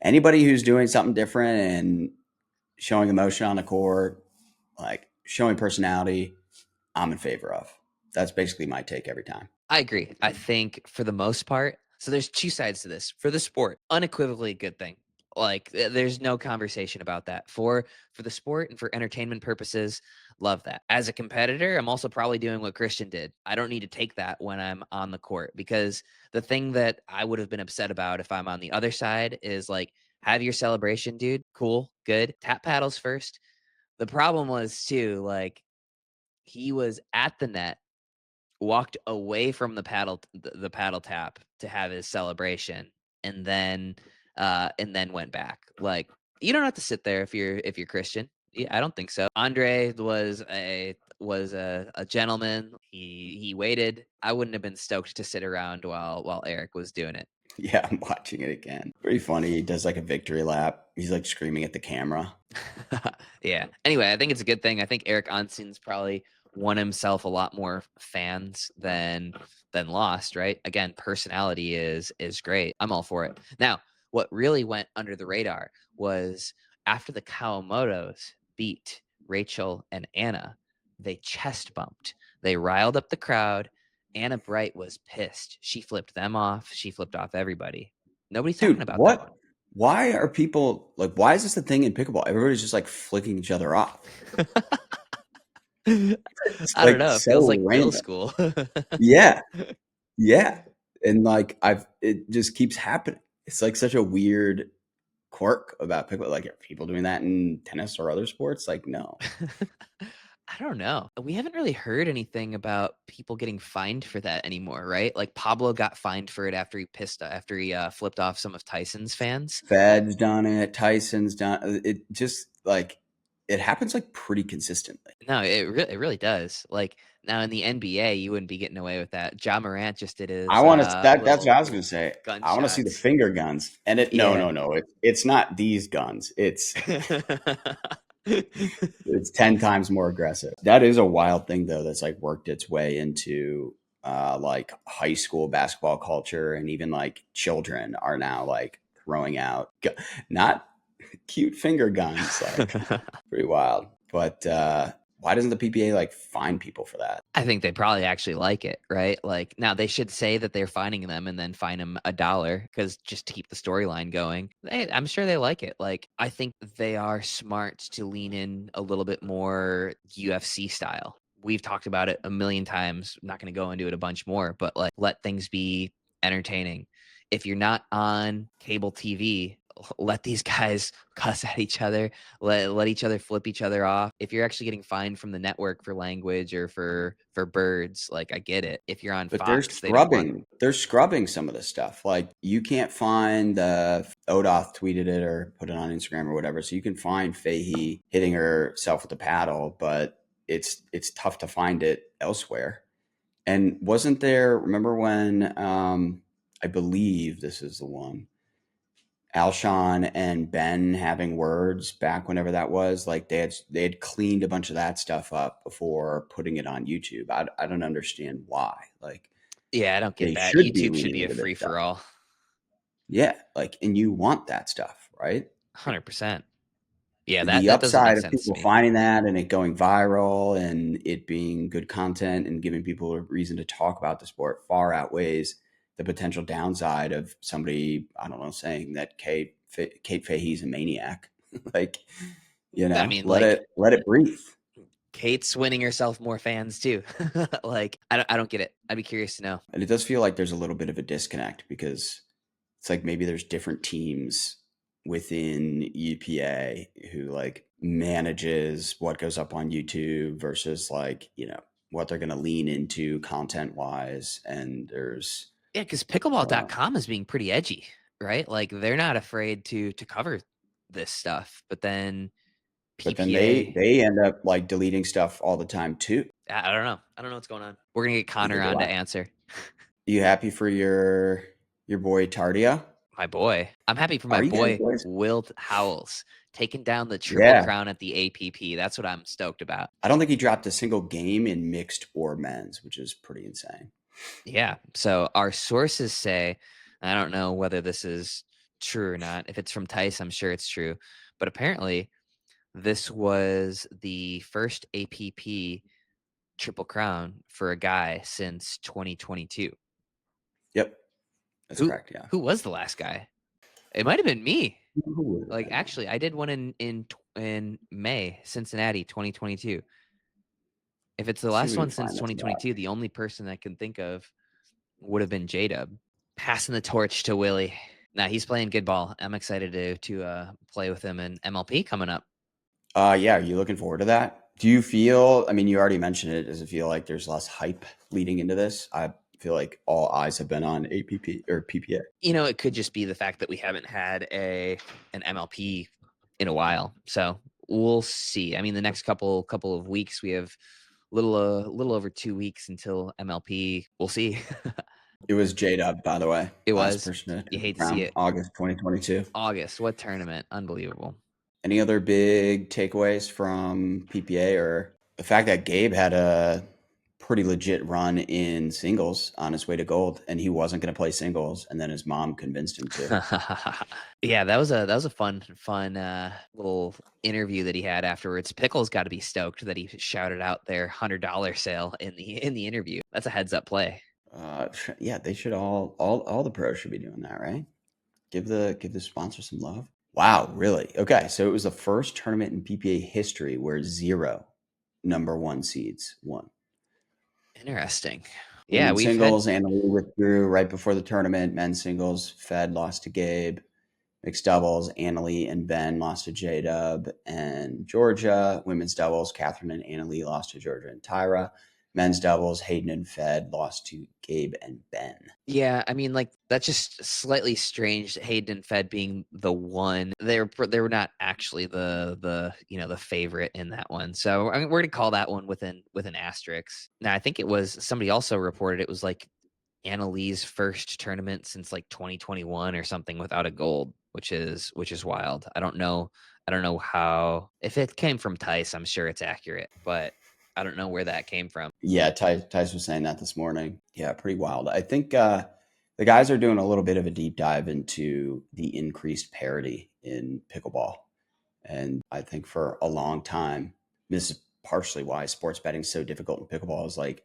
Anybody who's doing something different and showing emotion on the court, like showing personality, I'm in favor of. That's basically my take every time. I agree. I think for the most part, so there's two sides to this. For the sport, unequivocally a good thing. Like there's no conversation about that. For the sport and for entertainment purposes, love that. As a competitor, I'm also probably doing what Christian did. I don't need to take that when I'm on the court, because the thing that I would have been upset about if I'm on the other side is like, have your celebration, dude. Cool, good. Tap paddles first. The problem was too, like, he was at the net, walked away from the paddle tap to have his celebration, and then went back. Like, you don't have to sit there if you're Christian. Yeah, I don't think so. Andre was a gentleman. He waited. I wouldn't have been stoked to sit around while Eric was doing it. Yeah, I'm watching it again. Pretty funny. He does like a victory lap. He's like screaming at the camera. Yeah. Anyway, I think it's a good thing. I think Eric Onsen's probably won himself a lot more fans than lost, right? Again, personality is great. I'm all for it. Now, what really went under the radar was after the Kawamotos beat Rachel and Anna, they chest bumped. They riled up the crowd. Anna Bright was pissed. She flipped them off. She flipped off everybody. Nobody's talking Dude, about that one. Why are people like, why is this the thing in pickleball? Everybody's just like flicking each other off. I don't know. It feels like middle school. Yeah. Yeah. And like it just keeps happening. It's like such a weird quirk about pickleball. Like, are people doing that in tennis or other sports? Like, no. I don't know. We haven't really heard anything about people getting fined for that anymore, right? Like Pablo got fined for it after he flipped off some of Tyson's fans. Fed's done it. Tyson's done it. Just like it happens like pretty consistently. No, it really does. Like now in the NBA, you wouldn't be getting away with that. Ja Morant just did his. I want to. That's what I was going to say. I want to see the gunshots. finger guns. And no. It's not these guns. It's 10 times more aggressive. That is a wild thing though. That's like worked its way into like high school basketball culture, and even like children are now like throwing out not cute finger guns. Like pretty wild. But why doesn't the PPA like fine people for that? I think they probably actually like it, right? Like now they should say that they're fining them and then fine them $1, because just to keep the storyline going. I'm sure they like it. Like I think they are smart to lean in a little bit more UFC style. We've talked about it a million times. I'm not going to go into it a bunch more, but like let things be entertaining. If you're not on cable TV, let these guys cuss at each other, let each other flip each other off. If you're actually getting fined from the network for language or for birds, like I get it. If you're on But Fox, they're scrubbing some of this stuff. Like you can't find Odoth tweeted it or put it on Instagram or whatever. So you can find Fahey hitting herself with the paddle, but it's tough to find it elsewhere. And wasn't there, remember when I believe this is the one, Alshon and Ben having words back whenever that was, like they had cleaned a bunch of that stuff up before putting it on YouTube. I don't understand why. Like, yeah, I don't get that. should be YouTube should be leaning a into this free for all. Yeah, like, and you want that stuff, right? 100%. Yeah, The that doesn't make upside of sense to people me. finding that and it going viral and it being good content and giving people a reason to talk about the sport far outweighs the potential downside of somebody, I don't know, saying that Kate Fahey's a maniac. Like, I mean, let it breathe. Kate's winning herself more fans too. Like, I don't get it. I'd be curious to know. And it does feel like there's a little bit of a disconnect because it's like maybe there's different teams within UPA who like manages what goes up on YouTube versus like, what they're going to lean into content wise. And there's Yeah, because pickleball.com is being pretty edgy, right? Like they're not afraid to cover this stuff, but then but then PPA. they end up like deleting stuff all the time too. I don't know. I don't know what's going on. We're gonna get Connor Neither do on to I. answer. You happy for your boy Tardia? My boy. I'm happy for Are my you guys boy boys? Wilt Howells taking down the Triple Crown at the APP. That's what I'm stoked about. I don't think he dropped a single game in mixed or men's, which is pretty insane. Yeah. So our sources say, I don't know whether this is true or not. If it's from Tice, I'm sure it's true. But apparently, this was the first APP Triple Crown for a guy since 2022. Yep. That's correct. Yeah. Who was the last guy? It might have been me. Who would have Like been? actually, I did one in May, Cincinnati, 2022. If it's the See if last we one can since find this 2022, the only person I can think of would have been J-Dub. Passing the torch to Willie. Nah, he's playing good ball. I'm excited to play with him in MLP coming up. Yeah. Are you looking forward to that? Do you feel, I mean, you already mentioned it. Does it feel like there's less hype leading into this? I feel like all eyes have been on APP or PPA. You know, it could just be the fact that we haven't had an MLP in a while. So we'll see. I mean, the next couple of weeks, we have little over 2 weeks until MLP. We'll see. It was J-Dub, by the way. It Last was. person You hate to see it. August 2022. August. What tournament? Unbelievable. Any other big takeaways from PPA, or the fact that Gabe had a pretty legit run in singles on his way to gold, and he wasn't going to play singles, and then his mom convinced him to. Yeah, that was a fun little interview that he had afterwards. Pickle's got to be stoked that he shouted out their $100 sale in the interview. That's a heads up play. Yeah, they should all the pros should be doing that, right? Give the sponsor some love. Wow, really? Okay, so it was the first tournament in PPA history where 0 number 1 seeds won. Interesting. Yeah, singles, Annalie withdrew right before the tournament. Men's singles, Fed lost to Gabe. Mixed doubles, Annalie and Ben lost to J-Dub and Georgia. Women's doubles, Catherine and Annalie lost to Georgia and Tyra. Men's doubles, Hayden and Fed lost to Gabe and Ben. Yeah, I mean, like that's just slightly strange. Hayden and Fed being the one, they were not actually the favorite in that one. So I mean, we're gonna call that one with an asterisk. Now I think it was somebody also reported it was like Annalie's first tournament since like 2021 or something without a gold, which is wild. I don't know how, if it came from Tice, I'm sure it's accurate, but I don't know where that came from. Yeah, Tice was saying that this morning. Yeah, pretty wild. I think the guys are doing a little bit of a deep dive into the increased parity in pickleball. And I think for a long time, this is partially why sports betting is so difficult in pickleball, is like,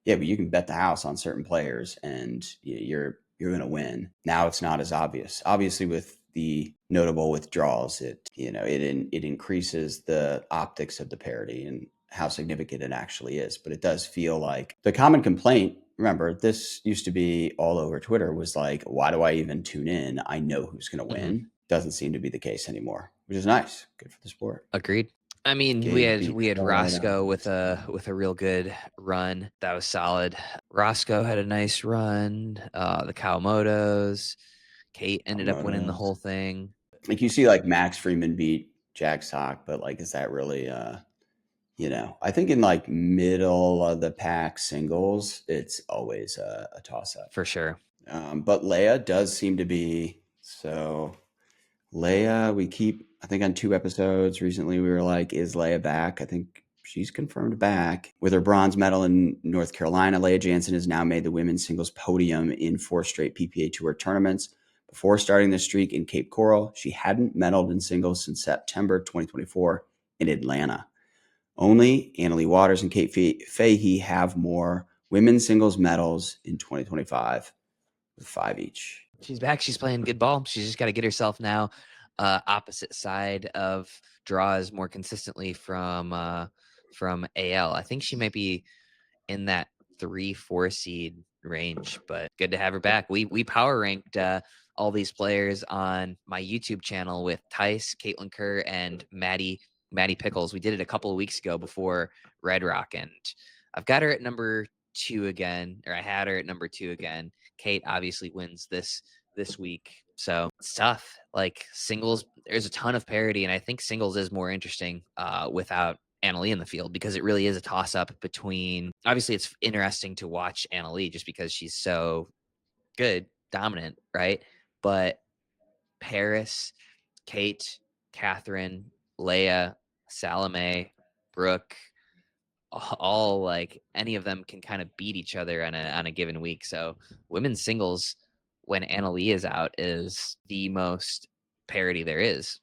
yeah, but you can bet the house on certain players and you're going to win. Now it's not as obvious. Obviously, with the notable withdrawals, it increases the optics of the parity and how significant it actually is. But it does feel like the common complaint, remember, this used to be all over Twitter, was like, why do I even tune in? I know who's going to win. Mm-hmm. Doesn't seem to be the case anymore, which is nice. Good for the sport. Agreed. I mean, we had Roscoe with a real good run. That was solid. Roscoe had a nice run. The Kawamotos. Kate ended up winning the whole thing. Like you see, like Max Freeman beat Jack Sock, but like, is that really I think in like middle of the pack singles, it's always a toss up for sure. But Leia does seem to be so. Leia, I think on 2 episodes recently, we were like, is Leia back? I think she's confirmed back. With her bronze medal in North Carolina, Leia Jansen has now made the women's singles podium in 4 straight PPA Tour tournaments. Before starting the streak in Cape Coral, she hadn't medaled in singles since September 2024 in Atlanta. Only Annalie Waters and Kate Fahey have more women's singles medals in 2025 with 5 each. She's back. She's playing good ball. She's just got to get herself now opposite side of draws more consistently from AL. I think she might be in that 3-4 seed range, but good to have her back. We power ranked all these players on my YouTube channel with Tice, Caitlin Kerr, and Maddie Pickles. We did it a couple of weeks ago before Red Rock, and I've got her at number 2 again, or I had her at number 2 again. Kate obviously wins this week. So it's tough. Like singles, there's a ton of parity, and I think singles is more interesting without Annalee in the field, because it really is a toss-up between, obviously it's interesting to watch Annalee just because she's so good, dominant, right? But Paris, Kate, Catherine, Leia, Salome, Brooke, all like any of them can kind of beat each other on a given week. So women's singles, when Annalee is out, is the most parity there is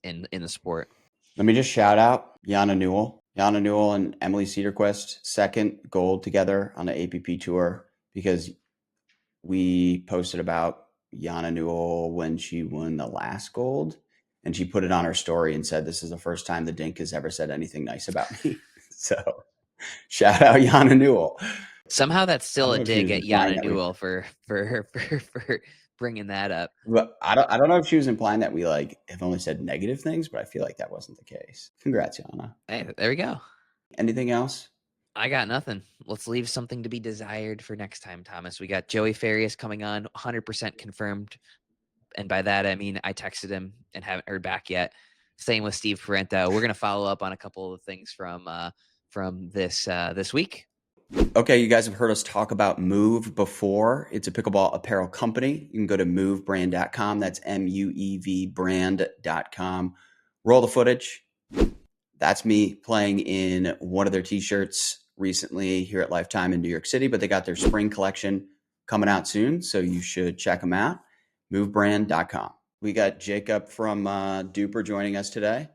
in the sport. Let me just shout out Yana Newell. Yana Newell and Emily Cedarquist, second gold together on the APP tour, because we posted about Yana Newell when she won the last gold, and she put it on her story and said, "This is the first time the Dink has ever said anything nice about me." So shout out Yana Newell. Somehow that's still a dig at Yana we- Newell for bringing that up. But I don't know if she was implying that we like have only said negative things, but I feel like that wasn't the case. Congrats, Yana. Hey, there we go. Anything else? I got nothing. Let's leave something to be desired for next time, Thomas. We got Joey Farias coming on, 100% confirmed. And by that, I mean, I texted him and haven't heard back yet. Same with Steve Parento. We're going to follow up on a couple of things from this week. Okay, you guys have heard us talk about Move before. It's a pickleball apparel company. You can go to movebrand.com. That's MUEV brand.com. Roll the footage. That's me playing in one of their t-shirts recently here at Lifetime in New York City, but they got their spring collection coming out soon, so you should check them out. Movebrand.com. We got Jacob from Duper joining us today.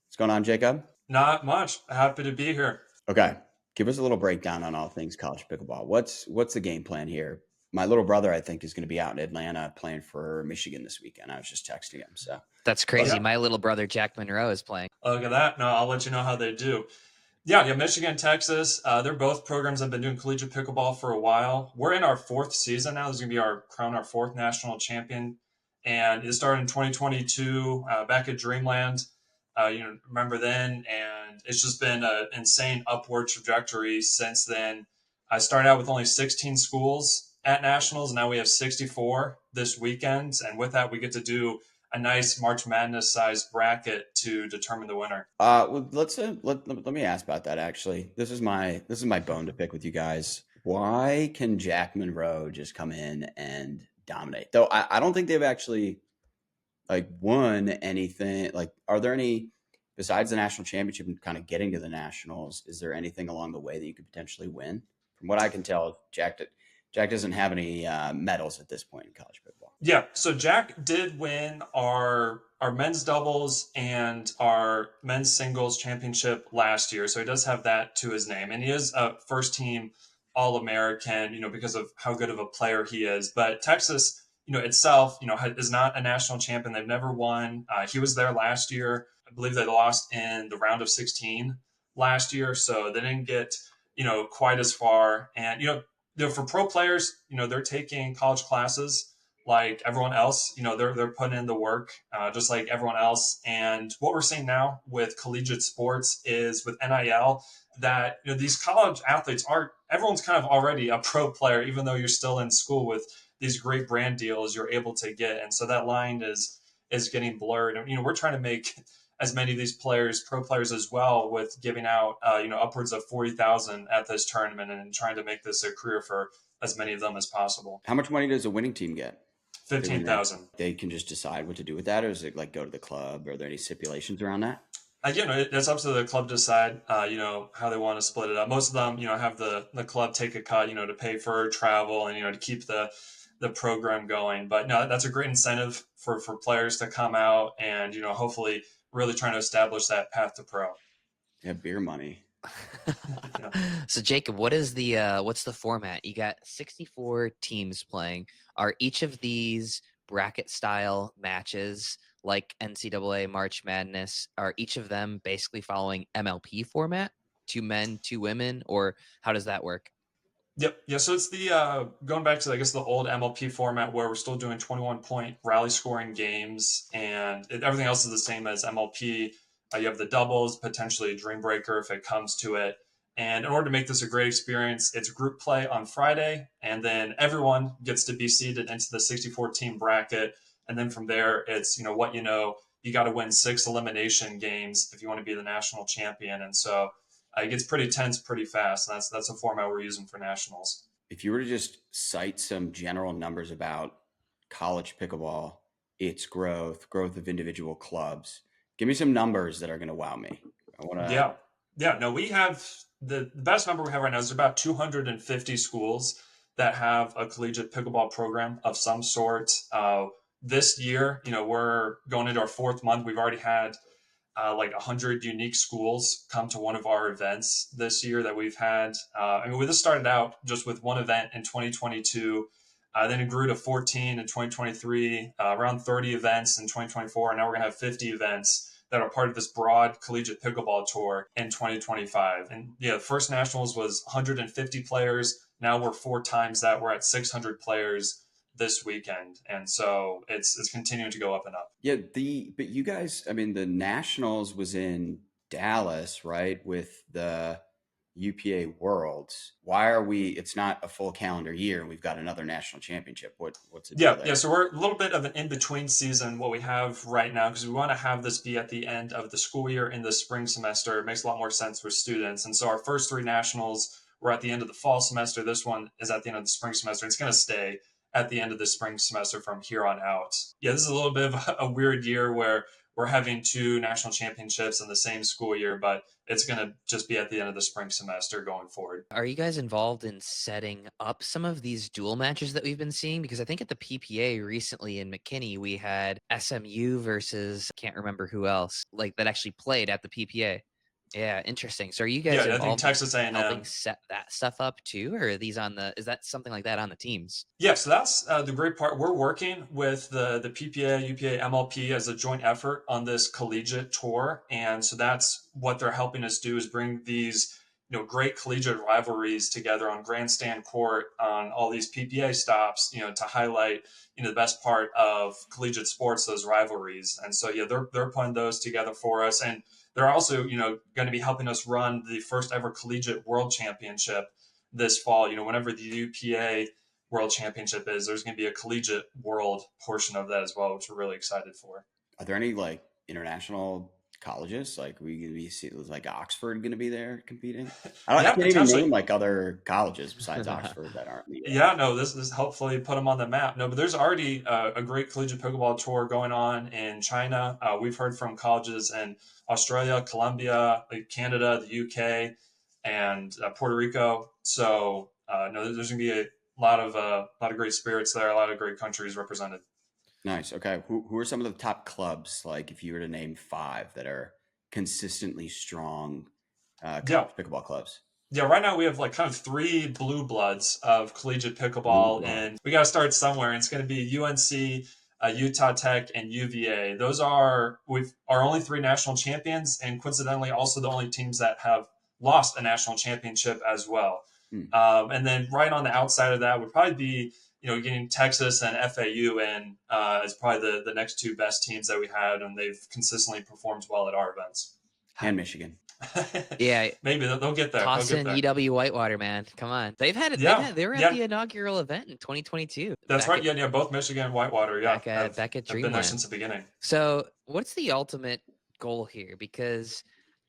What's going on, Jacob? Not much. Happy to be here. Okay. Give us a little breakdown on all things college pickleball. What's the game plan here? My little brother, I think, is going to be out in Atlanta playing for Michigan this weekend. I was just texting him. So that's crazy. Okay. My little brother, Jack Monroe, is playing. Look at that. No, I'll let you know how they do. Yeah, Michigan, Texas. They're both programs that have been doing collegiate pickleball for a while. We're in our 4th season now. This is going to be our 4th national champion. And it started in 2022 back at Dreamland. Remember then, and it's just been an insane upward trajectory since then. I started out with only 16 schools at nationals. Now we have 64 this weekend, and with that, we get to do a nice March Madness sized bracket to determine the winner. Well, let me ask about that. Actually, this is my bone to pick with you guys. Why can Jack Monroe just come in and dominate? Though I don't think they've actually like won anything. Like, are there any, besides the national championship and kind of getting to the nationals, is there anything along the way that you could potentially win? From what I can tell, Jack doesn't have any medals at this point in college football. Yeah, so Jack did win our men's doubles and our men's singles championship last year, so he does have that to his name, and he is a first team All-American, because of how good of a player he is. But Texas, itself, is not a national champion. They've never won. He was there last year. I believe they lost in the round of 16 last year, so they didn't get, quite as far. And, for pro players, they're taking college classes like everyone else. They're putting in the work just like everyone else. And what we're seeing now with collegiate sports is with NIL that, these college athletes everyone's kind of already a pro player, even though you're still in school with these great brand deals you're able to get. And so that line is getting blurred. And, we're trying to make as many of these players, pro players as well, with giving out, upwards of 40,000 at this tournament and trying to make this a career for as many of them as possible. How much money does a winning team get? 15,000. They can just decide what to do with that, or is it like go to the club? Are there any stipulations around that? It's up to the club to decide, how they want to split it up. Most of them, have the club take a cut, to pay for travel and, to keep the program going. But no, that's a great incentive for players to come out and, hopefully really trying to establish that path to pro. Yeah, beer money. So Jacob, what's the format? You got 64 teams playing. Are each of these bracket style matches like NCAA March Madness, are each of them basically following MLP format? 2 men, 2 women, or how does that work? Yep. Yeah. So it's the going back to, I guess, the old MLP format where we're still doing 21-point rally scoring games, and everything else is the same as MLP. You have the doubles, potentially a dream breaker if it comes to it. And in order to make this a great experience, it's group play on Friday, and then everyone gets to be seeded into the 64 team bracket. And then from there, it's, you got to win 6 elimination games if you want to be the national champion. And so it gets pretty tense pretty fast. That's a format we're using for nationals. If you were to just cite some general numbers about college pickleball, its growth of individual clubs, give me some numbers that are going to wow me. I want to. Yeah. No, we have the best number we have right now is about 250 schools that have a collegiate pickleball program of some sort. This year, we're going into our 4th month. We've already had like 100 unique schools come to one of our events this year that we've had. We just started out just with one event in 2022. Then it grew to 14 in 2023, around 30 events in 2024. And now we're going to have 50 events that are part of this broad collegiate pickleball tour in 2025. And the first nationals was 150 players. Now we're 4 times that. We're at 600 players this weekend, and so it's continuing to go up and up. Yeah, but you guys, the nationals was in Dallas, right, with the UPA Worlds. Why are it's not a full calendar year and we've got another national championship? What's it? Yeah, so we're a little bit of an in-between season what we have right now, because we want to have this be at the end of the school year in the spring semester. It makes a lot more sense for students. And so our first 3 nationals were at the end of the fall semester. This one is at the end of the spring semester. It's going to stay at the end of the spring semester from here on out. Yeah, this is a little bit of a weird year where we're having 2 national championships in the same school year, but it's going to just be at the end of the spring semester going forward. Are you guys involved in setting up some of these dual matches that we've been seeing? Because I think at the PPA recently in McKinney, we had SMU versus, I can't remember who else, like that actually played at the PPA. Yeah, interesting. So are you guys I think Texas A&M helping set that stuff up too, or are these is that something like that on the teams? Yeah, so that's the great part. We're working with the PPA, UPA, MLP as a joint effort on this collegiate tour, and so that's what they're helping us do, is bring these great collegiate rivalries together on grandstand court on all these PPA stops, to highlight the best part of collegiate sports, those rivalries. And so they're putting those together for us, and they're also, going to be helping us run the first ever collegiate world championship this fall. Whenever the UPA world championship is, there's going to be a collegiate world portion of that as well, which we're really excited for. Are there any international colleges? We going to be Oxford going to be there competing? I can't even name other colleges besides Oxford that aren't. This hopefully put them on the map. No, but there's already a great collegiate pickleball tour going on in China. We've heard from colleges in Australia, Colombia, Canada, the UK, and Puerto Rico. So there's going to be a lot of great spirits there, a lot of great countries represented. Nice. Okay. Who are some of the top clubs? If you were to name 5 that are consistently strong pickleball clubs. Yeah, right now we have kind of 3 blue bloods of collegiate pickleball, and we got to start somewhere. And it's going to be UNC, Utah Tech, and UVA. Those are our only 3 national champions, and coincidentally also the only teams that have lost a national championship as well. And then right on the outside of that would probably be getting Texas and FAU in as probably the next 2 best teams that we had, and they've consistently performed well at our events. And Michigan. Yeah, maybe they'll get there. Toss in EW Whitewater, man. Come on, they were at the inaugural event in 2022. That's right. Both Michigan and Whitewater. Yeah, back at Dreamland. Been there since the beginning. So, what's the ultimate goal here? Because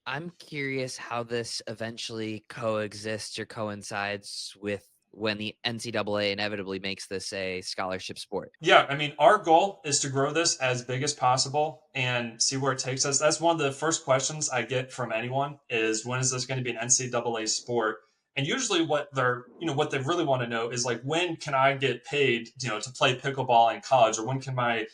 I'm curious how this eventually coexists or coincides with when the NCAA inevitably makes this a scholarship sport. Yeah, our goal is to grow this as big as possible and see where it takes us. That's one of the first questions I get from anyone is, when is this going to be an NCAA sport? And usually what they really want to know is when can I get paid, to play pickleball in college, or when can my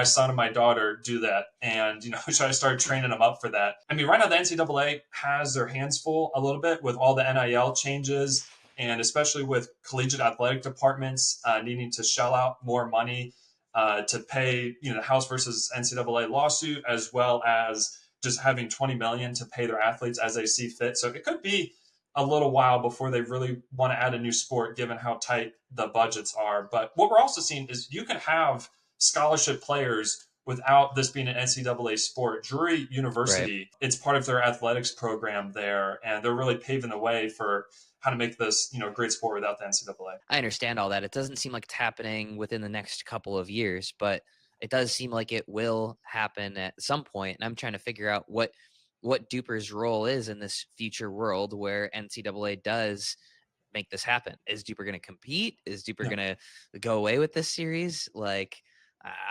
son and my daughter do that? And, should I start training them up for that? Right now the NCAA has their hands full a little bit with all the NIL changes, and especially with collegiate athletic departments needing to shell out more money to pay, the House versus NCAA lawsuit, as well as just having $20 million to pay their athletes as they see fit. So it could be a little while before they really want to add a new sport, given how tight the budgets are. But what we're also seeing is you can have scholarship players without this being an NCAA sport, Drury University, it's part of their athletics program there, and they're really paving the way for how to make this, a great sport without the NCAA. I understand all that. It doesn't seem like it's happening within the next couple of years, but it does seem like it will happen at some point. And I'm trying to figure out what Duper's role is in this future world where NCAA does make this happen. Is Duper going to compete? Is Duper going to go away with this series? Like,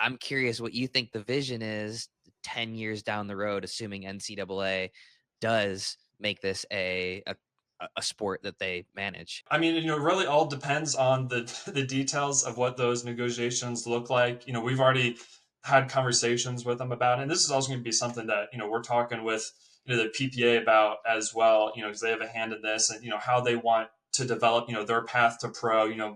I'm curious what you think the vision is 10 years down the road, assuming NCAA does make this a sport that they manage. I mean, it really all depends on the details of what those negotiations look like. We've already had conversations with them about it. And this is also going to be something that, we're talking with, the PPA about as well, because they have a hand in this and, how they want to develop, their path to pro, we know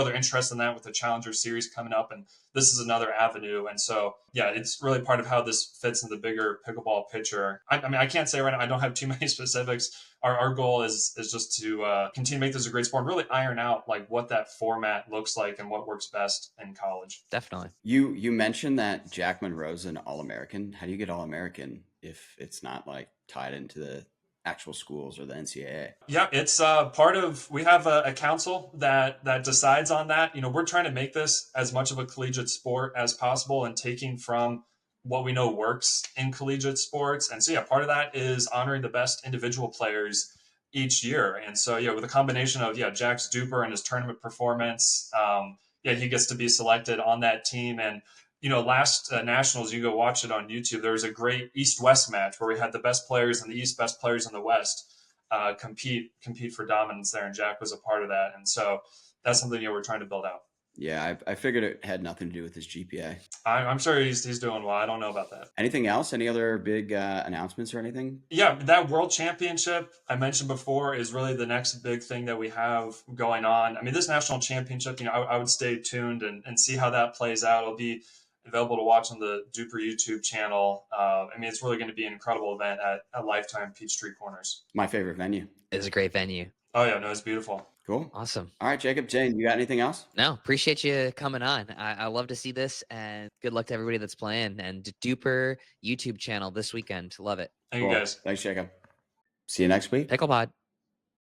they're interested in that with the Challenger Series coming up, and this is another avenue. And so, yeah, it's really part of how this fits in the bigger pickleball picture. I mean, I can't say right now, I don't have too many specifics. Our goal is just to continue to make this a great sport and really iron out like what that format looks like and what works best in college. Definitely. You mentioned that Jack Monroe's an All-American. How do you get All-American if it's not like tied into the actual schools or the NCAA? Yeah, it's part of, we have a council that decides on that. We're trying to make this as much of a collegiate sport as possible and taking from what we know works in collegiate sports. And so, yeah, part of that is honoring the best individual players each year. And so, yeah, with a combination of, Jack's Duper and his tournament performance, he gets to be selected on that team. And last Nationals, you go watch it on YouTube. There was a great East-West match where we had the best players in the East, best players in the West compete for dominance there, and Jack was a part of that. And so that's something we're trying to build out. Yeah, I figured it had nothing to do with his GPA. I'm sure he's doing well. I don't know about that. Anything else? Any other big announcements or anything? Yeah, that World Championship I mentioned before is really the next big thing that we have going on. I mean, this national championship, I would stay tuned and see how that plays out. It'll be available to watch on the Duper YouTube channel. I mean, it's really going to be an incredible event at Lifetime Peachtree Corners. My favorite venue. It's a great venue. Oh, yeah, no, it's beautiful. Cool. Awesome. All right, Jacob, Zane, you got anything else? No, appreciate you coming on. I love to see this, and good luck to everybody that's playing. And Duper YouTube channel this weekend. Love it. Thank you, guys. Thanks, Jacob. See you next week. Pickleball.